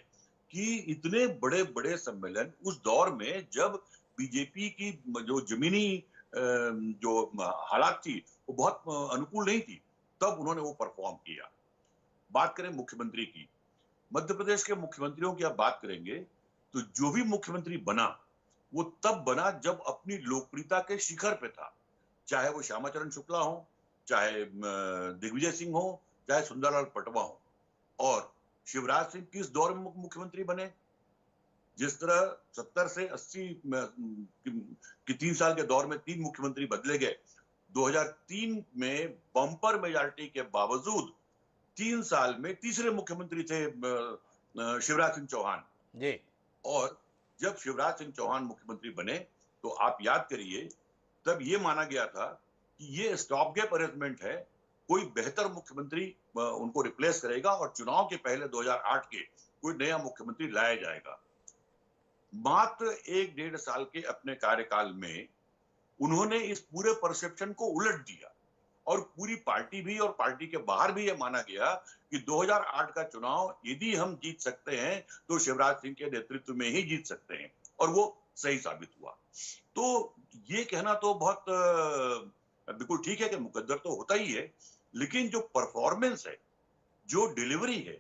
कि इतने बड़े बड़े सम्मेलन उस दौर में जब बीजेपी की जो जमीनी जो हालात थी वो बहुत अनुकूल नहीं थी, तब उन्होंने वो परफॉर्म किया। बात करें मुख्यमंत्री की, मध्य प्रदेश के मुख्यमंत्रियों की आप बात करेंगे तो जो भी मुख्यमंत्री बना वो तब बना जब अपनी लोकप्रियता के शिखर पे था, चाहे वो श्यामाचरण शुक्ला हो, चाहे दिग्विजय सिंह हो, चाहे सुंदरलाल पटवा हो। और शिवराज सिंह किस दौर में मुख्यमंत्री बने? जिस तरह 70 से 80 की 3 साल के दौर में 3 मुख्यमंत्री बदले गए, 2003 में बम्पर मेजॉरिटी के बावजूद 3 साल में तीसरे मुख्यमंत्री थे शिवराज सिंह चौहान जी। और जब शिवराज सिंह चौहान मुख्यमंत्री बने तो आप याद करिए, तब ये माना गया था कि ये स्टॉप गैप अरेंजमेंट है, कोई बेहतर मुख्यमंत्री उनको रिप्लेस करेगा और चुनाव के पहले 2008 के कोई नया मुख्यमंत्री लाया जाएगा। मात्र 1-1.5 साल के अपने कार्यकाल में उन्होंने इस पूरे परसेप्शन को उलट दिया और पूरी पार्टी भी और पार्टी के बाहर भी यह माना गया कि 2008 का चुनाव यदि हम जीत सकते हैं तो शिवराज सिंह के नेतृत्व में ही जीत सकते हैं, और वो सही साबित हुआ। तो ये कहना तो बहुत बिल्कुल ठीक है कि मुकद्दर तो होता ही है, लेकिन जो परफॉर्मेंस है, जो डिलीवरी है,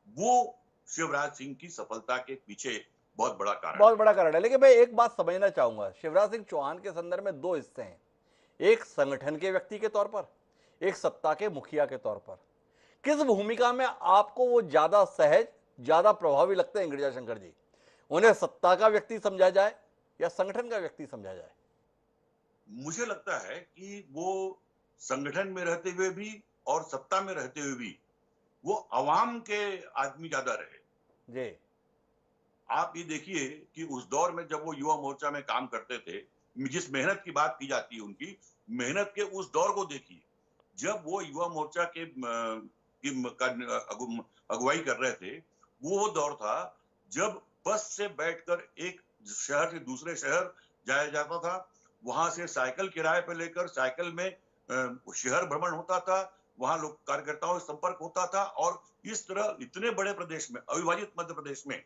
वो शिवराज सिंह की सफलता के पीछे बहुत बड़ा कारण है। लेकिन मैं एक बात समझना चाहूंगा, शिवराज सिंह चौहान के संदर्भ में 2 हिस्से हैं, एक संगठन के व्यक्ति के तौर पर, एक सत्ता के मुखिया के तौर पर। किस भूमिका में आपको वो ज्यादा सहज, ज्यादा प्रभावी लगते हैं गिरिजा शंकर जी? उन्हें सत्ता का व्यक्ति समझा जाए या संगठन का व्यक्ति समझा जाए? मुझे लगता है कि वो संगठन में रहते हुए भी और सत्ता में रहते हुए भी वो अवाम के आदमी ज्यादा रहे। जी। आप ये देखिए कि उस दौर में जब वो युवा मोर्चा में काम करते थे, जिस मेहनत की बात की जाती है, उनकी मेहनत के उस दौर को देखिए, जब वो युवा मोर्चा के अगुवाई कर रहे थे, वो दौर था जब बस से बैठकर एक शहर से दूसरे शहर जाया जाता था, वहां से साइकिल किराए पे लेकर साइकिल में शहर भ्रमण होता था, वहां लोग कार्यकर्ताओं से संपर्क होता था, और इस तरह इतने बड़े प्रदेश में, अविभाजित मध्य प्रदेश में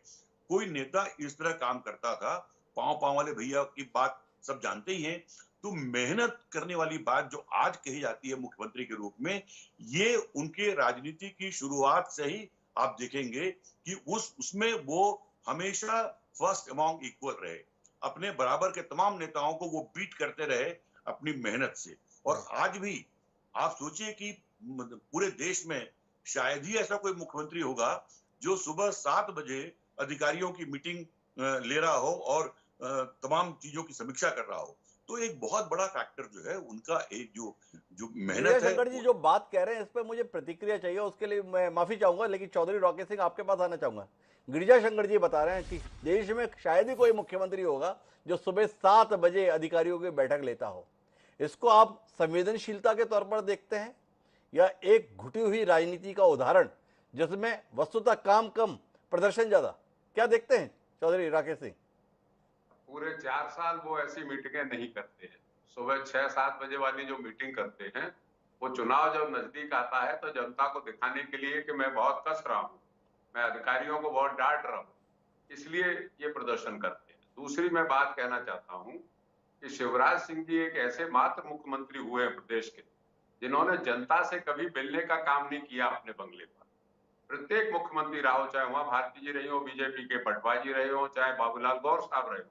कोई नेता इस तरह काम करता था। पांव वाले भैया की बात सब जानते ही हैं। तो मेहनत करने वाली बात जो आज कही जाती है मुख्यमंत्री के रूप में, ये उनके राजनीति की शुरुआत से ही आप देखेंगे कि उसमें वो हमेशा फर्स्ट अमॉन्ग इक्वल रहे, अपने बराबर के तमाम नेताओं को वो बीट करते रहे अपनी मेहनत से। और आज भी आप सोचिए कि पूरे देश में शायद ही ऐसा कोई मुख्यमंत्री होगा जो सुबह 7 बजे अधिकारियों की मीटिंग ले रहा हो और तमाम चीजों की समीक्षा कर रहा हो। तो एक बहुत बड़ा फैक्टर जो है उनका एक जो मेहनत है। शंकर जी जो बात कह रहे हैं इस पर मुझे प्रतिक्रिया चाहिए, उसके लिए मैं माफी चाहूंगा, लेकिन चौधरी रॉकेट सिंह आपके पास आना चाहूंगा। गिरिजा शंकर जी बता रहे हैं कि देश में शायद ही कोई मुख्यमंत्री होगा जो सुबह 7 बजे अधिकारियों की बैठक लेता हो। इसको आप संवेदनशीलता के तौर पर देखते हैं या एक घुटी हुई राजनीति का उदाहरण जिसमें वस्तुतः काम कम प्रदर्शन ज्यादा? क्या देखते हैं चौधरी राकेश सिंह? पूरे 4 साल वो ऐसी मीटिंगें नहीं करते हैं। सुबह 6-7 बजे वाली जो मीटिंग करते हैं, वो चुनाव जब नजदीक आता है तो जनता को दिखाने के लिए कि मैं बहुत कस रहा हूँ, मैं अधिकारियों को बहुत डांट रहा हूँ, इसलिए ये प्रदर्शन करते हैं। दूसरी मैं बात कहना चाहता हूँ कि शिवराज सिंह जी एक ऐसे मात्र मुख्यमंत्री हुए हैं प्रदेश के जिन्होंने जनता से कभी मिलने का काम नहीं किया अपने बंगले पर। प्रत्येक मुख्यमंत्री रहा हो, चाहे वहां भारती जी रही हो, बीजेपी के पटवा जी रहे हो, चाहे बाबूलाल गौर साहब रहे हो,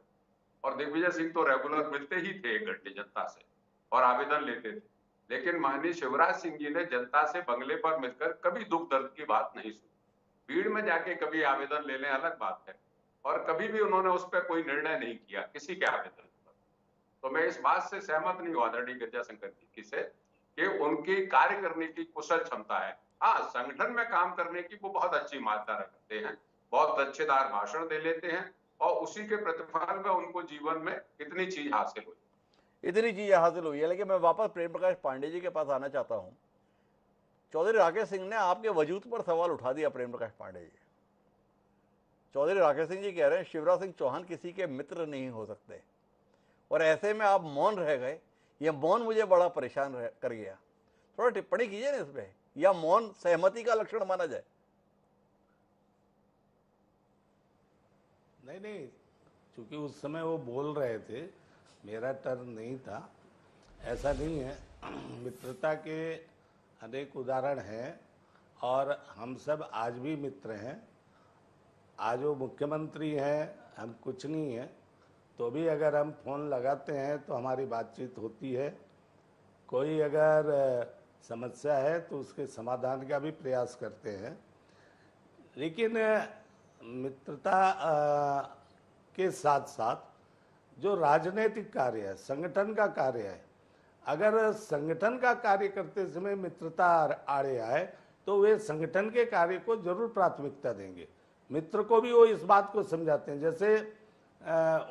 और दिग्विजय सिंह तो रेगुलर मिलते ही थे 1 घंटे जनता से और आवेदन लेते थे। लेकिन माननीय शिवराज सिंह जी ने जनता से बंगले पर मिलकर कभी दुख दर्द की बात नहीं सुनी। भीड़ में जाके कभी आवेदन ले लें अलग बात है, और कभी भी उन्होंने उस पर कोई निर्णय नहीं किया किसी के आवेदन पर। तो मैं इस बात से सहमत नहीं हूँ आदरणीय गिरिजा शंकर जी से कि उनकी कार्य करने की कुशल क्षमता है। हाँ, संगठन में काम करने की वो बहुत अच्छी मात्रा रखते हैं, बहुत अच्छेदार भाषण दे लेते हैं, और उसी के प्रतिफल में उनको जीवन में इतनी चीज हासिल हुई है। लेकिन मैं वापस प्रेम प्रकाश पांडे जी के पास आना चाहता हूं। चौधरी राकेश सिंह ने आपके वजूद पर सवाल उठा दिया। प्रेम प्रकाश पांडे जी, चौधरी राकेश सिंह जी कह रहे हैं शिवराज सिंह चौहान किसी के मित्र नहीं हो सकते, और ऐसे में आप मौन रह गए। यह मौन मुझे बड़ा परेशान कर गया। थोड़ा टिप्पणी कीजिए ना इस पे, या मौन सहमति का लक्षण माना जाए? नहीं, क्योंकि उस समय वो बोल रहे थे, मेरा टर्न नहीं था। ऐसा नहीं है, मित्रता के अनेक उदाहरण हैं और हम सब आज भी मित्र हैं। आज वो मुख्यमंत्री हैं, हम कुछ नहीं हैं, तो भी अगर हम फ़ोन लगाते हैं तो हमारी बातचीत होती है। कोई अगर समस्या है तो उसके समाधान का भी प्रयास करते हैं। लेकिन मित्रता के साथ साथ जो राजनीतिक कार्य है, संगठन का कार्य है, अगर संगठन का कार्य करते समय मित्रता आड़े आए तो वे संगठन के कार्य को जरूर प्राथमिकता देंगे। मित्र को भी वो इस बात को समझाते हैं। जैसे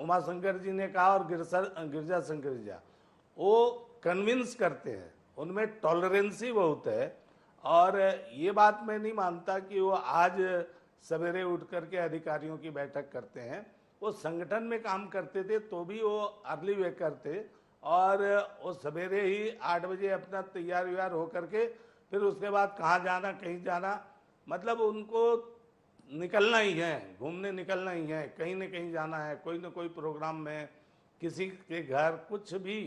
उमा शंकर जी ने कहा और गिरजा शंकर जी, वो कन्विंस करते हैं, उनमें टॉलरेंसी बहुत है। और ये बात मैं नहीं मानता कि वो आज सवेरे उठ करके अधिकारियों की बैठक करते हैं। वो संगठन में काम करते थे तो भी वो अर्ली वेकर थे और वो सवेरे ही 8 बजे अपना तैयार व्यार होकर के फिर उसके बाद कहाँ जाना, कहीं जाना, मतलब उनको निकलना ही है, घूमने निकलना ही है, कहीं न कहीं जाना है, कोई न कोई प्रोग्राम में, किसी के घर, कुछ भी।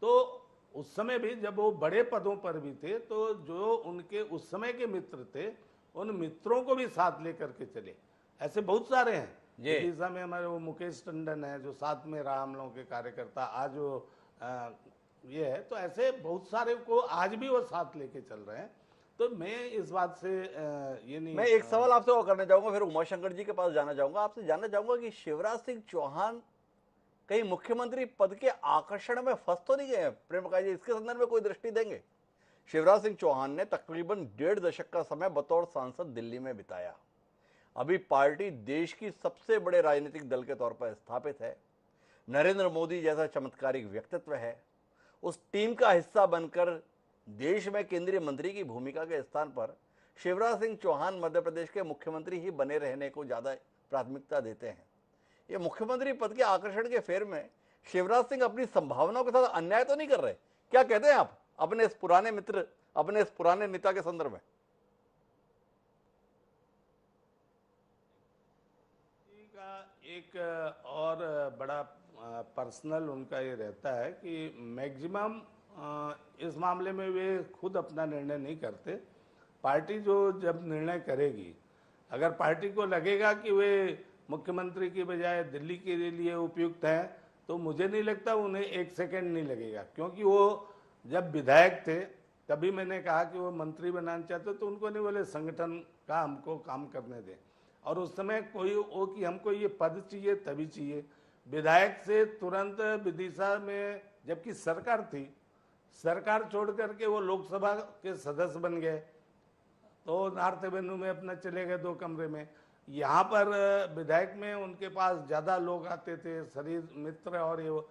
तो उस समय भी जब वो बड़े पदों पर भी थे तो जो उनके उस समय के मित्र थे, उन मित्रों को भी साथ लेकर के चले। ऐसे बहुत सारे हैं। दिशा में हमारे वो मुकेश टंडन है जो साथ में रहा, हम लोगों के कार्यकर्ता, आज वो ये है। तो ऐसे बहुत सारे को आज भी वो साथ लेके चल रहे हैं। तो मैं इस बात से ये नहीं, मैं एक सवाल आपसे और करना चाहूंगा, फिर उमाशंकर जी के पास जाना चाहूंगा। आपसे जानना चाहूंगा कि शिवराज सिंह चौहान कहीं मुख्यमंत्री पद के आकर्षण में फंस तो नहीं गए? प्रेम प्रकाश जी, इसके संदर्भ में कोई दृष्टि देंगे? शिवराज सिंह चौहान ने तकरीबन 1.5 दशक का समय बतौर सांसद दिल्ली में बिताया। अभी पार्टी देश की सबसे बड़े राजनीतिक दल के तौर पर स्थापित है। नरेंद्र मोदी जैसा चमत्कारिक व्यक्तित्व है। उस टीम का हिस्सा बनकर देश में केंद्रीय मंत्री की भूमिका के स्थान पर शिवराज सिंह चौहान मध्य प्रदेश के मुख्यमंत्री ही बने रहने को ज्यादा प्राथमिकता देते हैं। ये मुख्यमंत्री पद के आकर्षण के फेर में शिवराज सिंह अपनी संभावनाओं के साथ अन्याय तो नहीं कर रहे? क्या कहते हैं आप अपने इस पुराने मित्र, अपने इस पुराने नेता के संदर्भ में? एक और बड़ा पर्सनल उनका ये रहता है कि मैक्सिमम इस मामले में वे खुद अपना निर्णय नहीं करते। पार्टी जो जब निर्णय करेगी, अगर पार्टी को लगेगा कि वे मुख्यमंत्री की बजाय दिल्ली के लिए उपयुक्त हैं, तो मुझे नहीं लगता उन्हें 1 सेकंड नहीं लगेगा। क्योंकि वो जब विधायक थे तभी मैंने कहा कि वो मंत्री बनाना चाहते, तो उनको नहीं बोले संगठन का हमको काम करने दें। और उस समय कोई वो कि हमको ये पद चाहिए तभी चाहिए। विधायक से तुरंत विदिशा में जबकि सरकार थी, सरकार छोड़ करके वो लोकसभा के सदस्य बन गए, तो नॉर्थ एवेन्यू में अपना चले गए 2 कमरे में। यहाँ पर विधायक में उनके पास ज़्यादा लोग आते थे, शरीर मित्र और ये।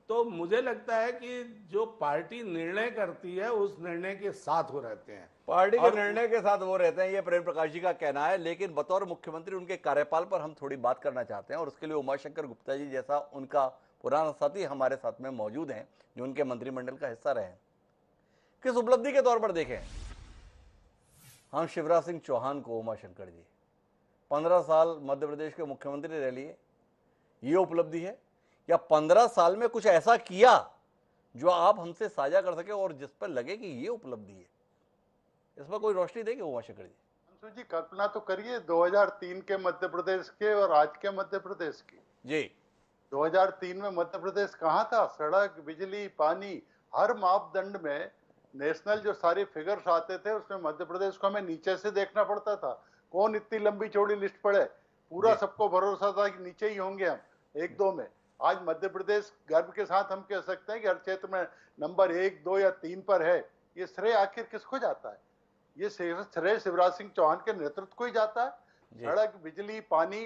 तो मुझे लगता है कि जो पार्टी निर्णय करती है उस निर्णय के साथ वो रहते हैं, पार्टी के निर्णय के साथ वो रहते हैं, ये प्रेम प्रकाश जी का कहना है। लेकिन बतौर मुख्यमंत्री उनके कार्यकाल पर हम थोड़ी बात करना चाहते हैं और उसके लिए उमाशंकर गुप्ता जी जैसा उनका पुराना साथी हमारे साथ में मौजूद हैं जो उनके मंत्रिमंडल का हिस्सा रहे। किस उपलब्धि के तौर पर देखें हम शिवराज सिंह चौहान को? उमाशंकर जी 15 साल मध्य प्रदेश के मुख्यमंत्री रह लिए, ये उपलब्धि है? या 15 साल में कुछ ऐसा किया जो आप हमसे साझा कर सके और जिस पर लगे कि ये उपलब्धि है? इस पर कोई रोशनी देंगे उमाशंकर जी? अंशु जी, कल्पना तो करिए 2003 के मध्य प्रदेश के और आज के मध्य प्रदेश की। जी, 2003 में मध्य प्रदेश कहाँ था? सड़क, बिजली, पानी, हर मापदंड में नेशनल जो सारे फिगर्स आते थे उसमें मध्य प्रदेश को हमें नीचे से देखना पड़ता था। कौन इतनी लंबी चौड़ी लिस्ट पड़े, पूरा सबको भरोसा था कि नीचे ही होंगे हम 1-2 में। आज मध्य प्रदेश गर्व के साथ हम कह सकते हैं कि हर क्षेत्र में नंबर 1, 2 या 3 पर है। ये श्रेय आखिर किसको जाता है? ये श्रेय शिवराज सिंह चौहान के नेतृत्व को ही जाता है। सड़क, बिजली, पानी,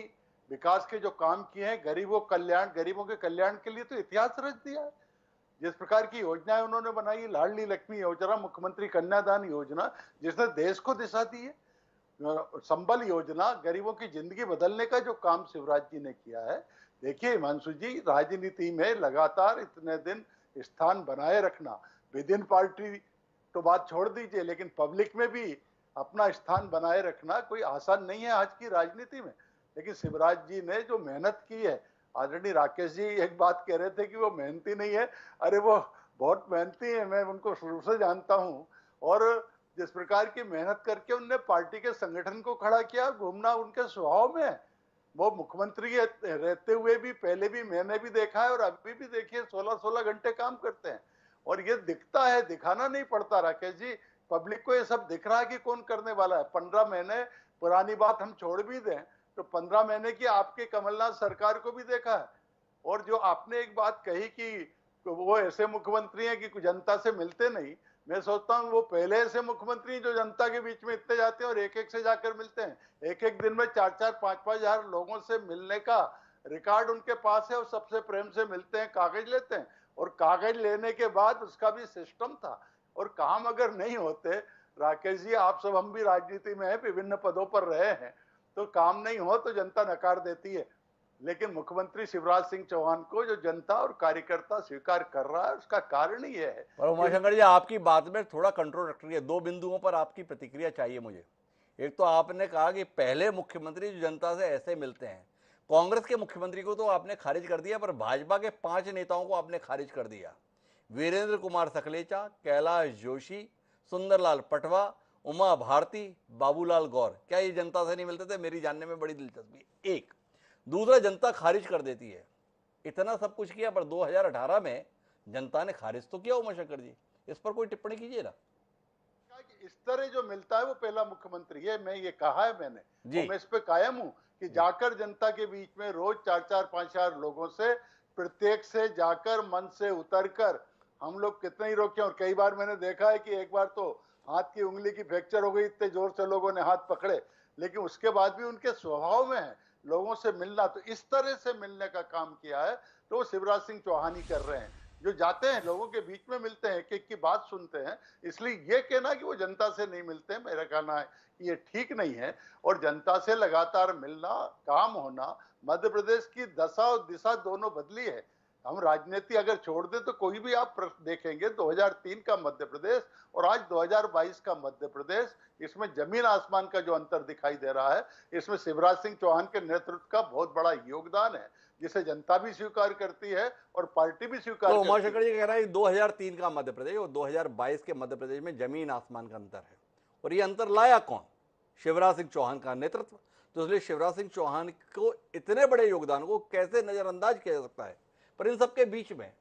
विकास के जो काम किए हैं, गरीबों के कल्याण के लिए तो इतिहास रच दिया है। जिस प्रकार की योजनाएं उन्होंने बनाई, लाडली लक्ष्मी योजना, मुख्यमंत्री कन्यादान योजना जिसने देश को दिशा दी है, संबल योजना, गरीबों की जिंदगी बदलने का जो काम शिवराज जी ने किया है। देखिए हिमांशु जी, राजनीति में लगातार इतने दिन स्थान बनाए रखना, विद इन पार्टी तो बात छोड़ दीजिए, लेकिन पब्लिक में भी अपना स्थान बनाए रखना कोई आसान नहीं है आज की राजनीति में। लेकिन शिवराज जी ने जो मेहनत की है आदरणीय राकेश जी एक बात कह रहे थे कि वो मेहनती नहीं है। अरे वो बहुत मेहनती है, मैं उनको शुरू से जानता हूं। और जिस प्रकार की मेहनत करके उनने पार्टी के संगठन को खड़ा किया, घूमना उनके स्वभाव में है। वो मुख्यमंत्री रहते हुए भी पहले भी मैंने भी देखा है और अभी भी देखिए 16-16 घंटे काम करते हैं। और ये दिखता है, दिखाना नहीं पड़ता राकेश जी। पब्लिक को ये सब दिख रहा है कि कौन करने वाला है। 15 महीने पुरानी बात हम छोड़ भी दें तो 15 महीने की आपके कमलनाथ सरकार को भी देखा है। और जो आपने एक बात कही कि वो ऐसे मुख्यमंत्री हैं कि जनता से मिलते नहीं, मैं सोचता हूं वो पहले ऐसे मुख्यमंत्री जो जनता के बीच में इतने जाते हैं और एक एक से जाकर मिलते हैं। एक एक दिन में 4-4, 5-5 हजार लोगों से मिलने का रिकॉर्ड उनके पास है और सबसे प्रेम से मिलते हैं, कागज लेते हैं। और कागज लेने के बाद उसका भी सिस्टम था। और काम अगर नहीं होते, राकेश जी आप सब, हम भी राजनीति में है, विभिन्न पदों पर रहे हैं, तो काम नहीं हो तो जनता नकार देती है। लेकिन मुख्यमंत्री शिवराज सिंह चौहान को जो जनता और कार्यकर्ता स्वीकार कर रहा है उसका कारण ही है। पर उमाशंकर जी आपकी बात में थोड़ा कंट्रोडक्टरी है। 2 बिंदुओं पर आपकी प्रतिक्रिया चाहिए मुझे। एक तो आपने कहा कि पहले मुख्यमंत्री जो जनता से ऐसे मिलते हैं, कांग्रेस के मुख्यमंत्री को तो आपने खारिज कर दिया, पर भाजपा के 5 नेताओं को आपने खारिज कर दिया। वीरेंद्र कुमार सकलेचा, कैलाश जोशी, सुंदरलाल पटवा, उमा भारती, बाबूलाल गौर, क्या ये जनता से नहीं मिलते थे? मेरी जानने में बड़ी दिलचस्पी है। एक दूसरा, जनता खारिज कर देती है। इतना सब कुछ किया पर 2018 में जनता ने खारिज तो किया। उमाशंकर जी इस पर कोई टिप्पणी कीजिए ना। इस तरह जो मिलता है वो पहला मुख्यमंत्री है, मैं ये कहा है मैंने, और मैं इस पे कायम हूं कि जाकर जनता के बीच में रोज 4-4, 5-4 लोगों से, प्रत्येक से जाकर मन से उतरकर हम लोग कितने ही रोके। और कई बार मैंने देखा है कि एक बार तो हाथ की उंगली की फ्रैक्चर हो गई, इतने जोर से लोगों ने हाथ पकड़े, लेकिन उसके बाद भी उनके स्वभाव में है लोगों से मिलना। तो इस तरह से मिलने का काम किया है तो वो शिवराज सिंह चौहान ही कर रहे हैं, जो जाते हैं लोगों के बीच में मिलते हैं, एक एक की बात सुनते हैं। इसलिए ये कहना कि वो जनता से नहीं मिलते, मेरा कहना है कि ये ठीक नहीं है। और जनता से लगातार मिलना, काम होना, मध्य प्रदेश की दशा और दिशा दोनों बदली है। हम राजनीति अगर छोड़ दें तो कोई भी आप देखेंगे 2003 का मध्य प्रदेश और आज 2022 का मध्य प्रदेश, इसमें जमीन आसमान का जो अंतर दिखाई दे रहा है। इसमें शिवराज सिंह चौहान के नेतृत्व का बहुत बड़ा योगदान है, जिसे जनता भी स्वीकार करती है और पार्टी भी स्वीकार तो करती है। उमाशंकर जी कह रहा है 2003 का मध्य प्रदेश और 2022 के मध्य प्रदेश में जमीन आसमान का अंतर है। और ये अंतर लाया कौन? शिवराज सिंह चौहान का नेतृत्व। तो इसलिए शिवराज सिंह चौहान को इतने बड़े योगदान को कैसे नजरअंदाज किया जा सकता है? पर इन सबके बीच में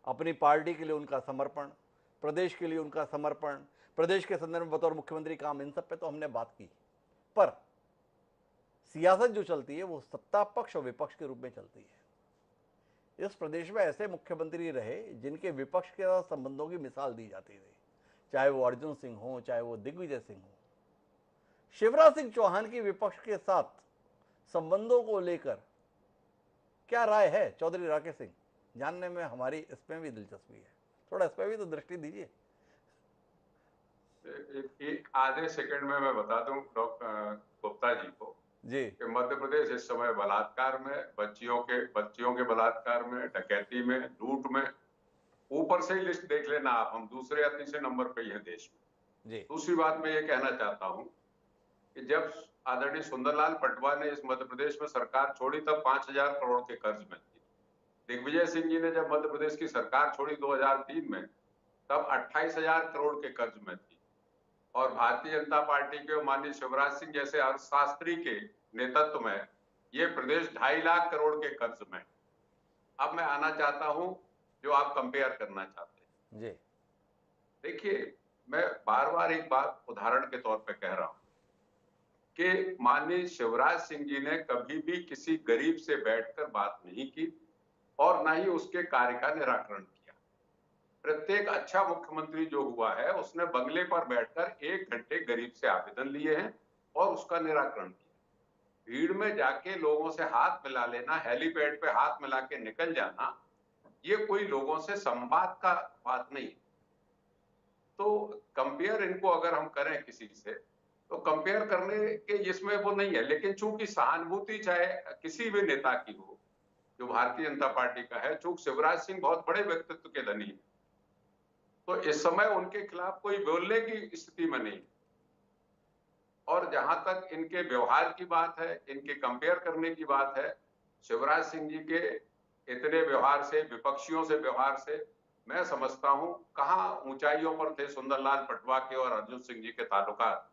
अपनी पार्टी के लिए उनका समर्पण, प्रदेश के लिए उनका समर्पण, प्रदेश के संदर्भ में बतौर मुख्यमंत्री काम, इन सब पे तो हमने बात की। पर सियासत जो चलती है वो सत्ता पक्ष और विपक्ष के रूप में चलती है। इस प्रदेश में ऐसे मुख्यमंत्री रहे जिनके विपक्ष के साथ संबंधों की मिसाल दी जाती थी, चाहे वो अर्जुन सिंह हो, चाहे वो दिग्विजय सिंह हो। शिवराज सिंह चौहान की विपक्ष के साथ संबंधों को लेकर क्या राय है चौधरी राकेश सिंह? जानने में हमारी इसमें भी दिलचस्पी है, थोड़ा इस पर भी तो दृष्टि दीजिए। एक आधे सेकंड में मैं बता दूं डॉक्टर गुप्ता जी को जी कि मध्य प्रदेश इस समय बलात्कार में, बच्चियों के बलात्कार में, डकैती में, लूट में, ऊपर से ही लिस्ट देख लेना आप, हम दूसरे या तीसरे नंबर पे ही हैं देश में। जी दूसरी बात मैं ये कहना चाहता हूं कि जब आदरणीय सुंदरलाल पटवा ने इस मध्य प्रदेश में सरकार छोड़ी तब 5,000 करोड़ के कर्ज में थी। दिग्विजय सिंह जी ने जब मध्य प्रदेश की सरकार छोड़ी 2003 में तब 28,000 करोड़ के कर्ज में थी। और भारतीय जनता पार्टी के माननीय शिवराज सिंह जैसे अर्थशास्त्री के नेतृत्व में ये प्रदेश 2.5 लाख करोड़ के कर्ज में। अब मैं आना चाहता हूं जो आप कंपेयर करना चाहते हैं। जी देखिए, मैं बार बार एक बात उदाहरण के तौर पे कह रहा हूं कि माननीय शिवराज सिंह जी ने कभी भी किसी गरीब से बैठकर बात नहीं की और ना ही उसके कार्य का निराकरण किया। प्रत्येक अच्छा मुख्यमंत्री जो हुआ है उसने बंगले पर बैठकर 1 घंटे गरीब से आवेदन लिए हैं और उसका निराकरण किया। भीड़ में जाके लोगों से हाथ मिला लेना, हेलीपैड पे हाथ मिला के निकल जाना, ये कोई लोगों से संवाद का बात नहीं। तो कंपेयर इनको अगर हम करें किसी से तो कंपेयर करने के इसमें वो नहीं है। लेकिन चूंकि सहानुभूति चाहे किसी भी नेता की हो जो भारतीय जनता पार्टी का है, चूंकि शिवराज सिंह बहुत बड़े व्यक्तित्व के धनी हैं, तो इस समय उनके खिलाफ कोई बोलने की स्थिति में नहीं। और जहां तक इनके व्यवहार की बात है, इनके कंपेयर करने की बात है, शिवराज सिंह जी के इतने व्यवहार से, विपक्षियों से व्यवहार से मैं समझता हूं कहां ऊंचाइयों पर थे सुंदरलाल पटवा के और अर्जुन सिंह जी के ताल्लुकात,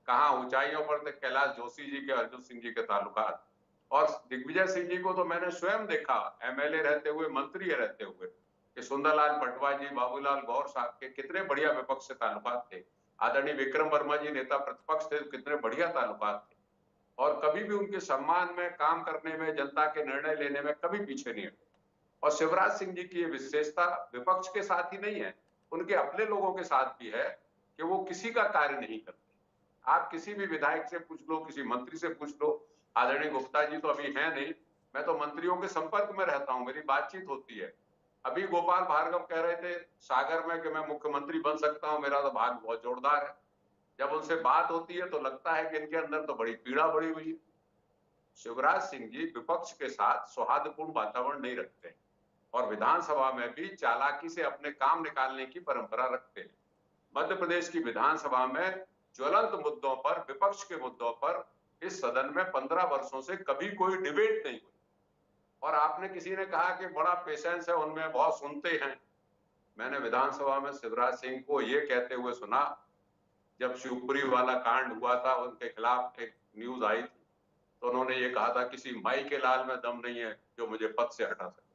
कहां ऊंचाइयों पर थे कैलाश जोशी जी के, अर्जुन सिंह जी के ताल्लुकात। और दिग्विजय सिंह जी को तो मैंने स्वयं देखा एमएलए रहते हुए, मंत्री रहते हुए, कि सुंदरलाल पटवा जी, बाबूलाल गौर साहब के कितने बढ़िया विपक्ष से ताल्लुकात थे। आदरणीय विक्रम वर्मा जी नेता प्रतिपक्ष थे, कितने बढ़िया ताल्लुकात थे और कभी भी उनके सम्मान में, काम करने में, जनता के निर्णय लेने में कभी पीछे नहीं हटे। और शिवराज सिंह जी की ये विशेषता विपक्ष के साथ ही नहीं है, उनके अपने लोगों के साथ भी है कि वो किसी का कार्य नहीं करते। आप किसी भी विधायक से पूछ लो, किसी मंत्री से पूछ लो, आदरणीय गुप्ता जी तो अभी हैं नहीं, मैं तो मंत्रियों के संपर्क में रहता हूं, मेरी बातचीत होती है। अभी गोपाल भार्गव कह रहे थे सागर में कि मैं मुख्यमंत्री बन सकता हूं, मेरा तो भाग्य बहुत जोरदार है। जब उनसे बात होती है तो लगता है कि इनके अंदर तो बड़ी पीड़ा बढ़ी हुई है। शिवराज सिंह जी विपक्ष के साथ सौहार्दपूर्ण वातावरण नहीं रखते और विधानसभा में भी चालाकी से अपने काम निकालने की परंपरा रखते हैं। मध्य प्रदेश की विधानसभा में ज्वलंत मुद्दों पर, विपक्ष के मुद्दों पर इस सदन में 15 वर्षों से कभी कोई डिबेट नहीं हुई। और आपने किसी ने कहा कि बड़ा पेशेंस है उनमें, बहुत सुनते हैं। मैंने विधानसभा में शिवराज सिंह को ये कहते हुए सुना, जब शिवपुरी वाला कांड हुआ था, उनके खिलाफ एक न्यूज आई थी, तो उन्होंने ये कहा था किसी माई के लाल में दम नहीं है जो मुझे पद से हटा सके।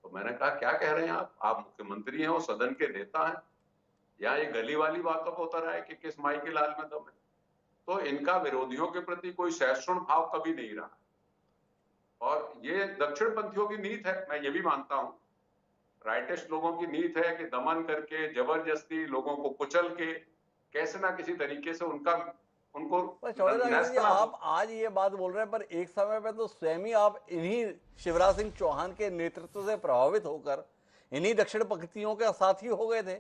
तो मैंने कहा क्या कह रहे हैं आप मुख्यमंत्री हैं और सदन के नेता हैं, यहाँ ये गली वाली बातों को उतर आए कि किस माई के लाल में दम है। तो इनका विरोधियों के प्रति कोई सहिष्णु भाव कभी नहीं रहा और ये दक्षिण पंथियों की नीत है, मैं ये भी मानता हूं। राइटिस्ट लोगों की नीत है कि दमन करके, जबरदस्ती लोगों को कुचल के कैसे ना किसी तरीके से उनको पर चौधरी जी, आप आज ये बात बोल रहे हैं, पर एक समय पे तो स्वयं ही आप इन्हीं शिवराज सिंह चौहान के नेतृत्व से प्रभावित होकर इन्हीं दक्षिण पंथियों के साथी हो गए थे।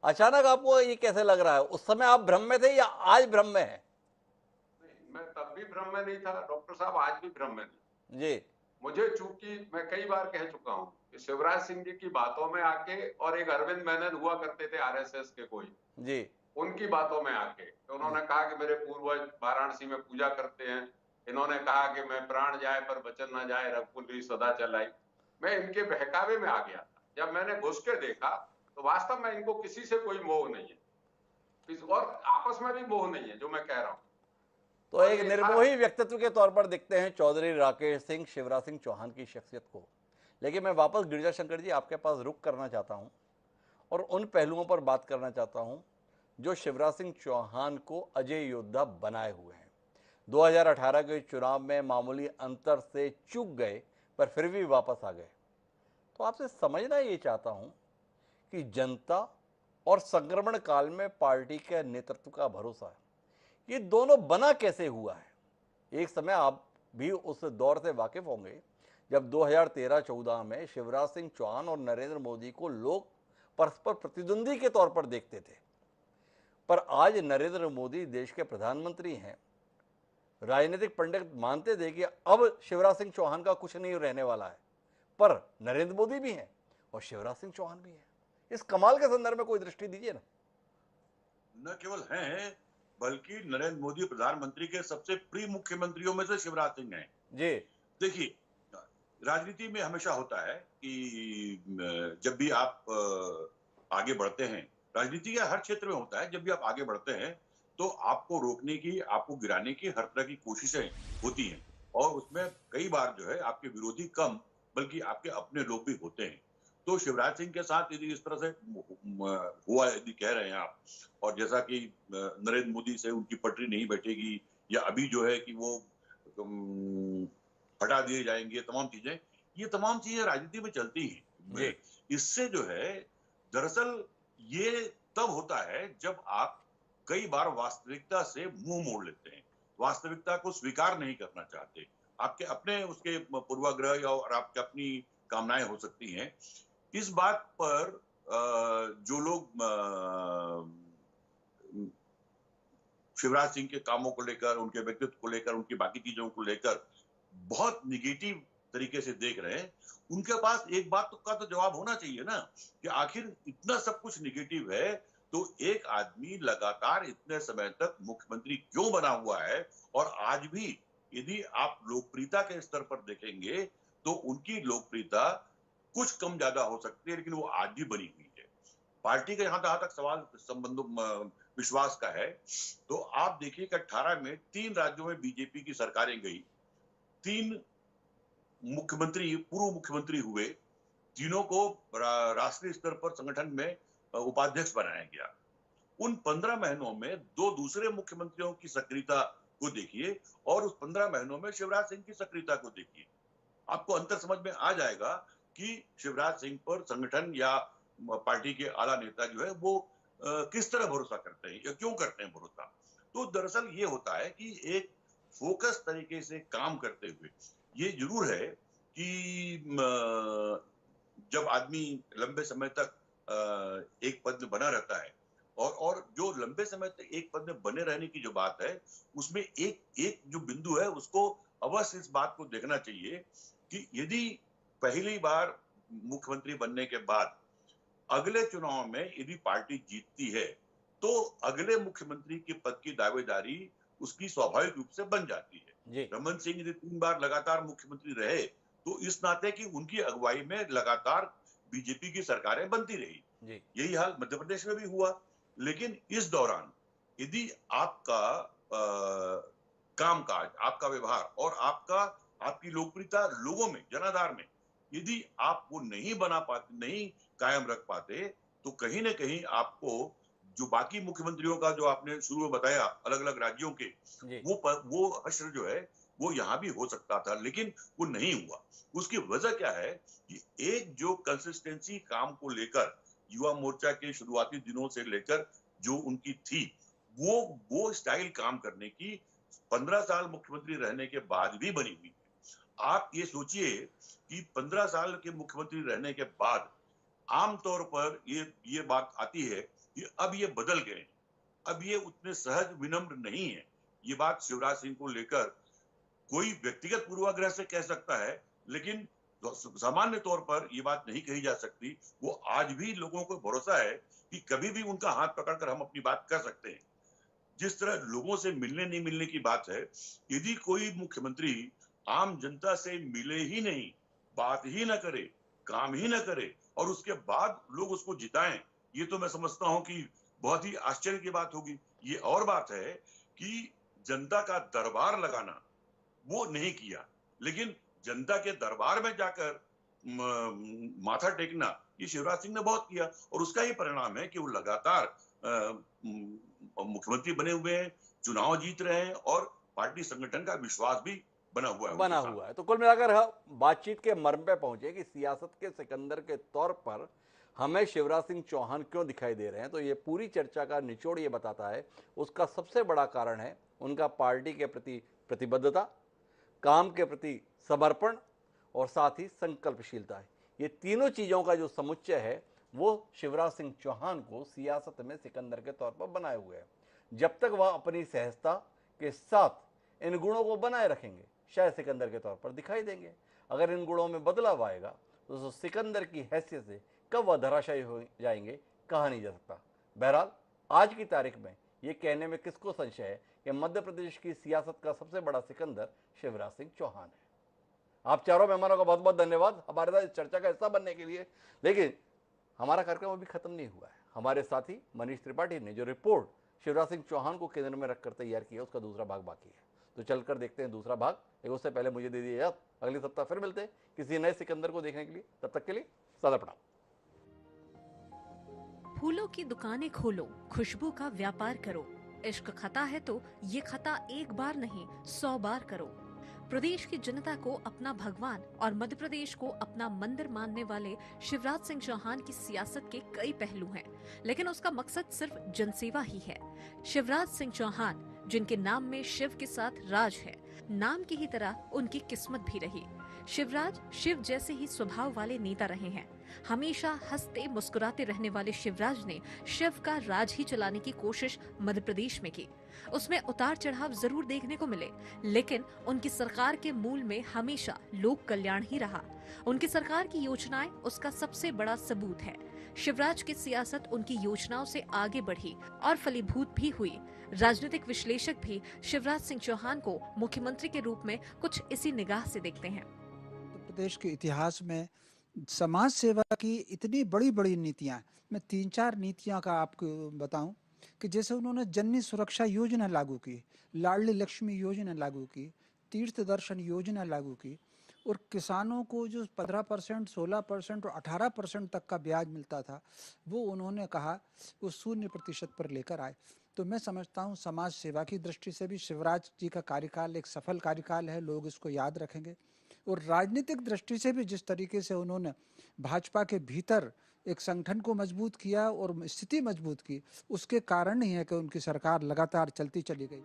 अचानक आपको ये कैसे लग रहा है? उस समय आप भ्रम में थे या आज भ्रम में है? मैं तब भी भ्रम में नहीं था डॉक्टर साहब, आज भी भ्रम में नहीं जी। मुझे, चूंकि मैं कई बार कह चुका हूं कि शिवराज सिंह जी की बातों में आके, और एक अरविंद मेनन हुआ करते थे आरएसएस के कोई जी, उनकी बातों में आके तो उन्होंने कहा कि मेरे पूर्वज वाराणसी में पूजा करते हैं, इन्होंने कहा कि मैं प्राण जाए पर वचन ना जाए, रघुकुल सदा चलाई। मैं इनके बहकावे में आ गया था। जब मैंने घुस के देखा तो वास्तव में इनको किसी से कोई मोह नहीं है और आपस में भी मोह नहीं है जो मैं कह रहा हूं। तो एक निर्मोही व्यक्तित्व के तौर पर दिखते हैं चौधरी राकेश सिंह, शिवराज सिंह चौहान की शख्सियत को। लेकिन मैं वापस गिरिजा शंकर जी आपके पास रुक करना चाहता हूं और उन पहलुओं पर बात करना चाहता हूं जो शिवराज सिंह चौहान को अजय योद्धा बनाए हुए हैं। 2018 के चुनाव में मामूली अंतर से चूक गए पर फिर भी वापस आ गए। तो आपसे समझना ये चाहता हूं कि जनता और संक्रमण काल में पार्टी के नेतृत्व का भरोसा, ये दोनों बना कैसे हुआ है? एक समय आप भी उस दौर से वाकिफ होंगे जब 2013-14 में शिवराज सिंह चौहान और नरेंद्र मोदी को लोग परस्पर प्रतिद्वंदी के तौर पर देखते थे, पर आज नरेंद्र मोदी देश के प्रधानमंत्री हैं। राजनीतिक पंडित मानते थे कि अब शिवराज सिंह चौहान का कुछ नहीं रहने वाला है, पर नरेंद्र मोदी भी हैं और शिवराज सिंह चौहान भी हैं। इस कमाल के संदर्भ में कोई दृष्टि दीजिए ना। न केवल हैं, बल्कि नरेंद्र मोदी प्रधानमंत्री के सबसे प्रिय मुख्यमंत्रियों में से शिवराज सिंह हैं। जी देखिए, राजनीति में हमेशा होता है कि जब भी आप आगे बढ़ते हैं, राजनीति या हर क्षेत्र में होता है, जब भी आप आगे बढ़ते हैं तो आपको रोकने की, आपको गिराने की हर तरह की कोशिशें होती हैं और उसमें कई बार जो है आपके विरोधी कम बल्कि आपके अपने लोग भी होते हैं। तो शिवराज सिंह के साथ यदि इस तरह से हुआ यदि कह रहे हैं आप, और जैसा कि नरेंद्र मोदी से उनकी पटरी नहीं बैठेगी या अभी जो है कि वो हटा दिए जाएंगे, ये तमाम चीजें राजनीति में चलती हैं। इससे जो है दरअसल ये तब होता है जब आप कई बार वास्तविकता से मुंह मोड़ लेते हैं, वास्तविकता को स्वीकार नहीं करना चाहते। आपके अपने उसके पूर्वाग्रह और आपकी अपनी कामनाएं हो सकती हैं। इस बात पर जो लोग शिवराज सिंह के कामों को लेकर, उनके व्यक्तित्व को लेकर, उनकी बाकी चीजों को लेकर बहुत निगेटिव तरीके से देख रहे हैं, उनके पास एक बात का तो जवाब होना चाहिए ना कि आखिर इतना सब कुछ निगेटिव है तो एक आदमी लगातार इतने समय तक मुख्यमंत्री क्यों बना हुआ है। और आज भी यदि आप लोकप्रियता के स्तर पर देखेंगे तो उनकी लोकप्रियता कुछ कम ज्यादा हो सकती है, लेकिन वो आज भी बनी हुई है। पार्टी का जहां तक सवाल संबंधों विश्वास का है, तो आप देखिए कि 18 में 3 राज्यों में बीजेपी की सरकारें गई, 3 मुख्यमंत्री, पूर्व मुख्यमंत्री हुए, तीनों को राष्ट्रीय स्तर पर संगठन में उपाध्यक्ष बनाया गया। उन 15 महीनों में 2 दूसरे मुख्यमंत्रियों की सक्रियता को देखिए और उस 15 महीनों में शिवराज सिंह की सक्रियता को देखिए। आपको अंतर समझ में आ जाएगा कि शिवराज सिंह पर संगठन या पार्टी के आला नेता जो है वो किस तरह भरोसा करते हैं या क्यों करते हैं भरोसा। तो दरअसल ये होता है कि एक फोकस तरीके से काम करते हुए, ये जरूर है कि जब आदमी लंबे समय तक एक पद में बना रहता है और जो लंबे समय तक एक पद में बने रहने की जो बात है, उसमें एक जो बिंदु है उसको अवश्य इस बात को देखना चाहिए कि यदि पहली बार मुख्यमंत्री बनने के बाद अगले चुनाव में यदि पार्टी जीतती है तो अगले मुख्यमंत्री के पद की दावेदारी उसकी स्वाभाविक रूप से बन जाती है। रमन सिंह यदि 3 बार लगातार मुख्यमंत्री रहे तो इस नाते कि उनकी अगुवाई में लगातार बीजेपी की सरकारें बनती रही। यही हाल मध्य प्रदेश में भी हुआ। लेकिन इस दौरान यदि आपका कामकाज, आपका व्यवहार और आपकी लोकप्रियता लोगों में, जनाधार में यदि आप वो नहीं बना पाते, नहीं कायम रख पाते, तो कहीं ना कहीं आपको जो बाकी मुख्यमंत्रियों का जो आपने शुरू में बताया अलग अलग राज्यों के, वो हश्र जो है वो यहाँ भी हो सकता था, लेकिन वो नहीं हुआ। उसकी वजह क्या है कि एक जो कंसिस्टेंसी काम को लेकर युवा मोर्चा के शुरुआती दिनों से लेकर जो उनकी थी, वो स्टाइल काम करने की 15 साल मुख्यमंत्री रहने के बाद भी बनी हुई। आप ये सोचिए कि 15 साल के मुख्यमंत्री रहने के बाद आमतौर पर ये बात आती है कि अब ये बदल गए, अब ये उतने सहज विनम्र नहीं है। ये बात शिवराज सिंह को लेकर कोई व्यक्तिगत पूर्वाग्रह से कह सकता है, लेकिन सामान्य तौर पर ये बात नहीं कही जा सकती। वो आज भी लोगों को भरोसा है कि कभी भी उनका हाथ पकड़कर हम अपनी बात कर सकते हैं। जिस तरह लोगों से मिलने नहीं मिलने की बात है, यदि कोई मुख्यमंत्री आम जनता से मिले ही नहीं, बात ही ना करे, काम ही ना करे और उसके बाद लोग उसको जिताएं, ये तो मैं समझता हूं कि बहुत ही आश्चर्य की बात होगी। ये और बात है कि जनता का दरबार लगाना वो नहीं किया, लेकिन जनता के दरबार में जाकर माथा टेकना ये शिवराज सिंह ने बहुत किया और उसका ही परिणाम है कि वो लगातार मुख्यमंत्री बने हुए हैं, चुनाव जीत रहे हैं और पार्टी संगठन का विश्वास भी बना हुआ है। तो कुल मिलाकर हम बातचीत के मर्म पे पहुंचे कि सियासत के सिकंदर के तौर पर हमें शिवराज सिंह चौहान क्यों दिखाई दे रहे हैं। तो ये पूरी चर्चा का निचोड़ ये बताता है, उसका सबसे बड़ा कारण है उनका पार्टी के प्रति प्रतिबद्धता, काम के प्रति समर्पण और साथ ही संकल्पशीलता है। ये तीनों चीज़ों का जो समुच्चय है वो शिवराज सिंह चौहान को सियासत में सिकंदर के तौर पर बनाए हुए है। जब तक वह अपनी सहजता के साथ इन गुणों को बनाए रखेंगे, शायद सिकंदर के तौर पर दिखाई देंगे। अगर इन गुणों में बदलाव आएगा तो सिकंदर की हैसियत से कब वह धराशायी हो जाएंगे कहा नहीं जा सकता। बहरहाल आज की तारीख में ये कहने में किसको संशय है कि मध्य प्रदेश की सियासत का सबसे बड़ा सिकंदर शिवराज सिंह चौहान है। आप चारों मेहमानों का बहुत बहुत धन्यवाद हमारे साथ इस चर्चा का हिस्सा बनने के लिए। लेकिन हमारा कार्यक्रम अभी खत्म नहीं हुआ है। हमारे साथी मनीष त्रिपाठी ने जो रिपोर्ट शिवराज सिंह चौहान को केंद्र में रखकर तैयार किया, उसका दूसरा भाग बाकी है। तो चलकर देखते हैं दूसरा भाग। एक उससे पहले मुझे दे दीजिए याद, अगले सप्ताह फिर मिलते हैं किसी नए सिकंदर को देखने के लिए। तब तक के लिए सादा प्रणाम। फूलों की दुकानें खोलो, खुशबू का व्यापार करो। इश्क खता है तो ये खता एक बार नहीं 100 बार करो। प्रदेश की जनता को अपना भगवान और मध्य प्रदेश को अपना मंदिर मानने वाले शिवराज सिंह चौहान की सियासत के कई पहलू हैं, लेकिन उसका मकसद सिर्फ जनसेवा ही है। शिवराज सिंह चौहान, जिनके नाम में शिव के साथ राज है, नाम की ही तरह उनकी किस्मत भी रही। शिवराज शिव जैसे ही स्वभाव वाले नेता रहे हैं। हमेशा हंसते मुस्कुराते रहने वाले शिवराज ने शिव का राज ही चलाने की कोशिश मध्य प्रदेश में की। उसमें उतार चढ़ाव जरूर देखने को मिले, लेकिन उनकी सरकार के मूल में हमेशा लोक कल्याण ही रहा। उनकी सरकार की योजनाएं उसका सबसे बड़ा सबूत है। शिवराज की सियासत उनकी योजनाओं से आगे बढ़ी और फलीभूत भी हुई। राजनीतिक विश्लेषक भी शिवराज सिंह चौहान को मुख्यमंत्री के रूप में कुछ इसी निगाह से देखते हैं। प्रदेश के इतिहास में समाज सेवा की इतनी बड़ी बड़ी नीतियां, मैं 3-4 नीतियां का आपको बताऊं कि जैसे उन्होंने जननी सुरक्षा योजना लागू की, लाडली लक्ष्मी योजना लागू की, तीर्थ दर्शन योजना लागू की, और किसानों को जो 15%, 16% और 18% तक का ब्याज मिलता था वो उन्होंने कहा वो 0% पर लेकर आए। तो मैं समझता हूँ समाज सेवा की दृष्टि से भी शिवराज जी का कार्यकाल एक सफल कार्यकाल है, लोग इसको याद रखेंगे। और राजनीतिक दृष्टि से भी जिस तरीके से उन्होंने भाजपा के भीतर एक संगठन को मजबूत किया और स्थिति मजबूत की, उसके कारण ही है कि उनकी सरकार लगातार चलती चली गई।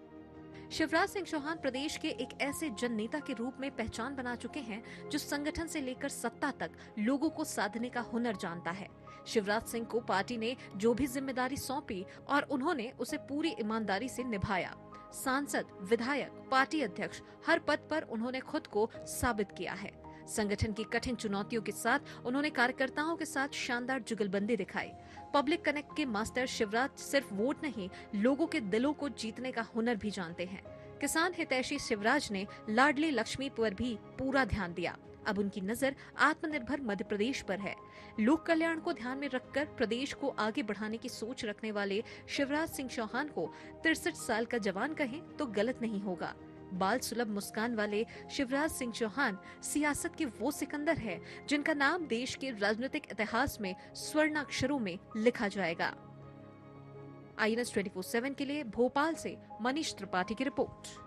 शिवराज सिंह चौहान प्रदेश के एक ऐसे जन नेता के रूप में पहचान बना चुके हैं जो संगठन से लेकर सत्ता तक लोगों को साधने का हुनर जानता है। शिवराज सिंह को पार्टी ने जो भी जिम्मेदारी सौंपी और उन्होंने उसे पूरी ईमानदारी से निभाया। सांसद, विधायक, पार्टी अध्यक्ष, हर पद पर उन्होंने खुद को साबित किया है। संगठन की कठिन चुनौतियों के साथ उन्होंने कार्यकर्ताओं के साथ शानदार जुगलबंदी दिखाई। पब्लिक कनेक्ट के मास्टर शिवराज सिर्फ वोट नहीं, लोगों के दिलों को जीतने का हुनर भी जानते हैं। किसान हितैषी शिवराज ने लाडली लक्ष्मी पर भी पूरा ध्यान दिया। अब उनकी नजर आत्मनिर्भर मध्य प्रदेश पर है। लोक कल्याण को ध्यान में रखकर प्रदेश को आगे बढ़ाने की सोच रखने वाले शिवराज सिंह चौहान को 63 साल का जवान कहें तो गलत नहीं होगा। बाल सुलभ मुस्कान वाले शिवराज सिंह चौहान सियासत के वो सिकंदर है जिनका नाम देश के राजनीतिक इतिहास में स्वर्णाक्षरों में लिखा जाएगा। INS 24/7 के लिए भोपाल से मनीष त्रिपाठी की रिपोर्ट।